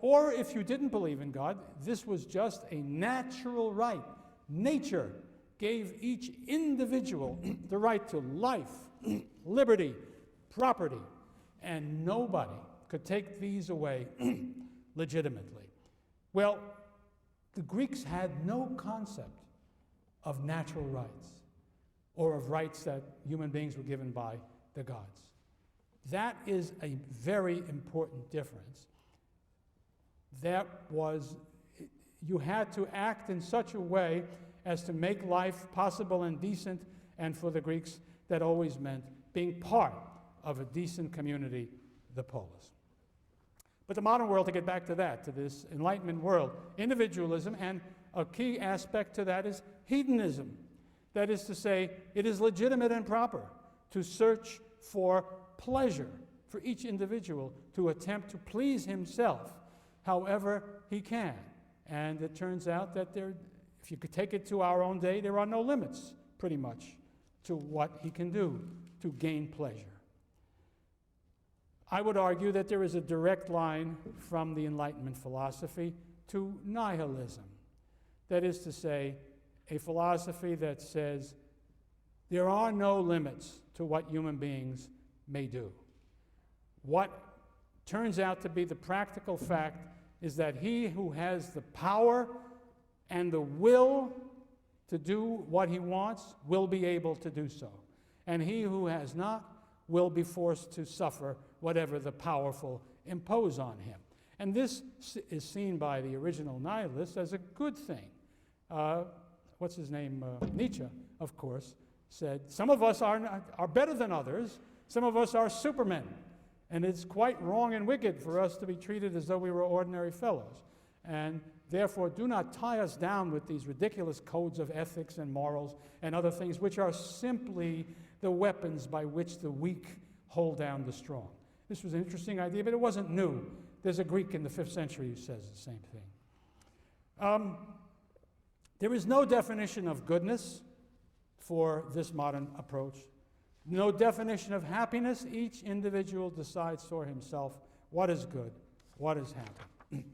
Or if you didn't believe in God, this was just a natural right. Nature gave each individual the right to life, liberty, property, and nobody could take these away legitimately. Well, the Greeks had no concept of natural rights or of rights that human beings were given by the gods. That is a very important difference. You had to act in such a way as to make life possible and decent, and for the Greeks, that always meant being part of a decent community, the polis. But the modern world, to get back to that, to this Enlightenment world, individualism, and a key aspect to that is hedonism. That is to say, it is legitimate and proper to search for pleasure for each individual, to attempt to please himself however he can. And it turns out that if you could take it to our own day, there are no limits, pretty much, to what he can do to gain pleasure. I would argue that there is a direct line from the Enlightenment philosophy to nihilism. That is to say, a philosophy that says there are no limits to what human beings may do. What turns out to be the practical fact is that he who has the power and the will to do what he wants will be able to do so. And he who has not will be forced to suffer whatever the powerful impose on him. And this is seen by the original nihilists as a good thing. What's his name? Nietzsche, of course, said, some of us are better than others, some of us are supermen, and it's quite wrong and wicked for us to be treated as though we were ordinary fellows. And therefore, do not tie us down with these ridiculous codes of ethics and morals and other things which are simply the weapons by which the weak hold down the strong. This was an interesting idea, but it wasn't new. There's a Greek in the 5th century who says the same thing. There is no definition of goodness for this modern approach. No definition of happiness. Each individual decides for himself what is good, what is happy.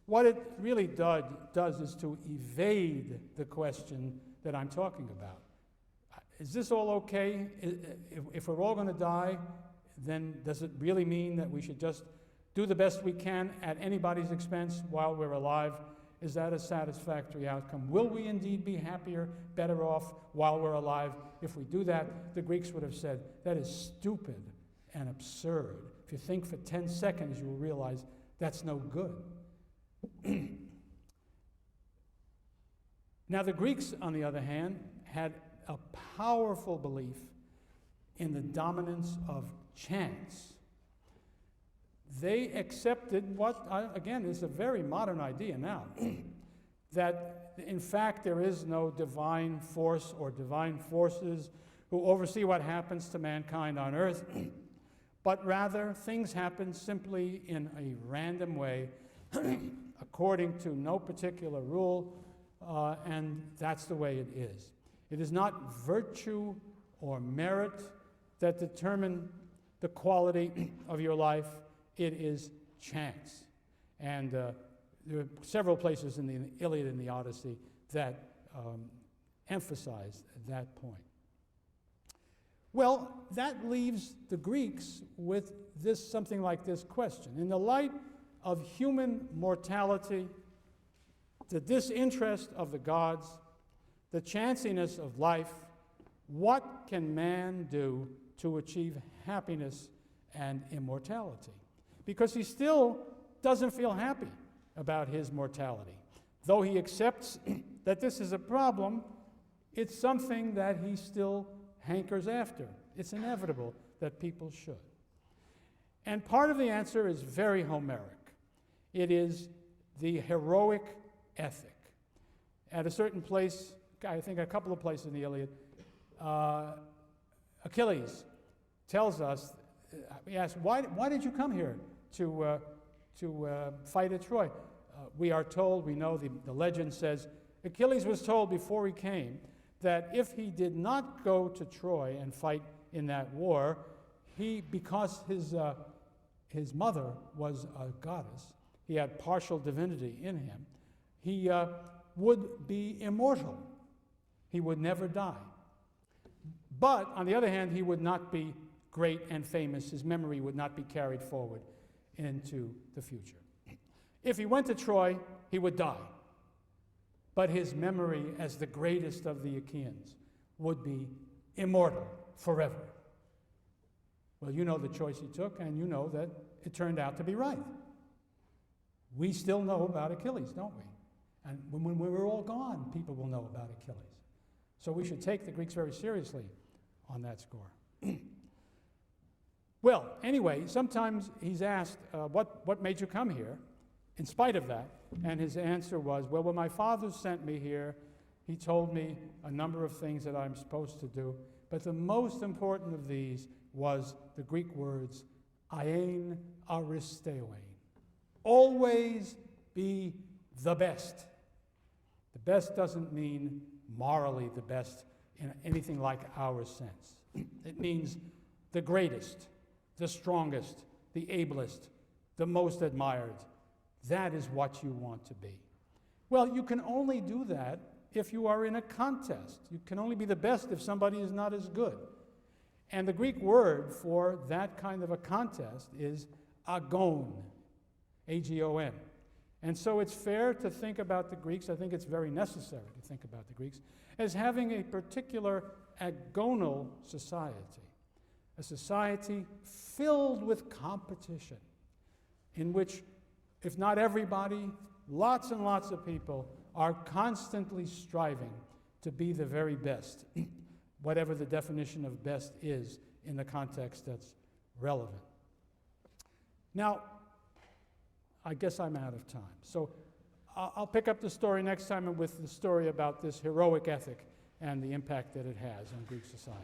What it really does is to evade the question that I'm talking about. Is this all okay? If we're all going to die, then does it really mean that we should just do the best we can at anybody's expense while we're alive? Is that a satisfactory outcome? Will we indeed be happier, better off while we're alive? If we do that, the Greeks would have said, that is stupid and absurd. If you think for 10 seconds, you will realize that's no good. Now, the Greeks, on the other hand, had a powerful belief in the dominance of chance. They accepted what, again, is a very modern idea now, that in fact there is no divine force or divine forces who oversee what happens to mankind on earth, but rather things happen simply in a random way, according to no particular rule, and that's the way it is. It is not virtue or merit that determine the quality of your life. It is chance. And there are several places in the Iliad and the Odyssey that emphasize that point. Well, that leaves the Greeks with something like this question. In the light of human mortality, the disinterest of the gods, the chanciness of life, what can man do to achieve happiness and immortality? Because he still doesn't feel happy about his mortality. Though he accepts that this is a problem, it's something that he still hankers after. It's inevitable that people should. And part of the answer is very Homeric. It is the heroic ethic. At a certain place, I think a couple of places in the Iliad, Achilles tells us, he asks, why did you come here to fight at Troy? We are told, we know the legend says, Achilles was told before he came that if he did not go to Troy and fight in that war, because his mother was a goddess, he had partial divinity in him, he would be immortal. He would never die. But, on the other hand, he would not be great and famous. His memory would not be carried forward into the future. If he went to Troy, he would die. But his memory as the greatest of the Achaeans would be immortal forever. Well, you know the choice he took, and you know that it turned out to be right. We still know about Achilles, don't we? And when we're all gone, people will know about Achilles. So we should take the Greeks very seriously on that score. Well, anyway, sometimes he's asked, what made you come here, in spite of that? And his answer was, well, when my father sent me here, he told me a number of things that I'm supposed to do. But the most important of these was the Greek words, aein aristeoin. Always be the best. The best doesn't mean morally the best in anything like our sense. It means the greatest, the strongest, the ablest, the most admired. That is what you want to be. Well, you can only do that if you are in a contest. You can only be the best if somebody is not as good. And the Greek word for that kind of a contest is agon, A-G-O-N. And so it's fair to think about the Greeks, I think it's very necessary to think about the Greeks, as having a particular agonal society, a society filled with competition, in which, if not everybody, lots and lots of people are constantly striving to be the very best, whatever the definition of best is in the context that's relevant. Now, I guess I'm out of time. So I'll pick up the story next time with the story about this heroic ethic and the impact that it has on Greek society.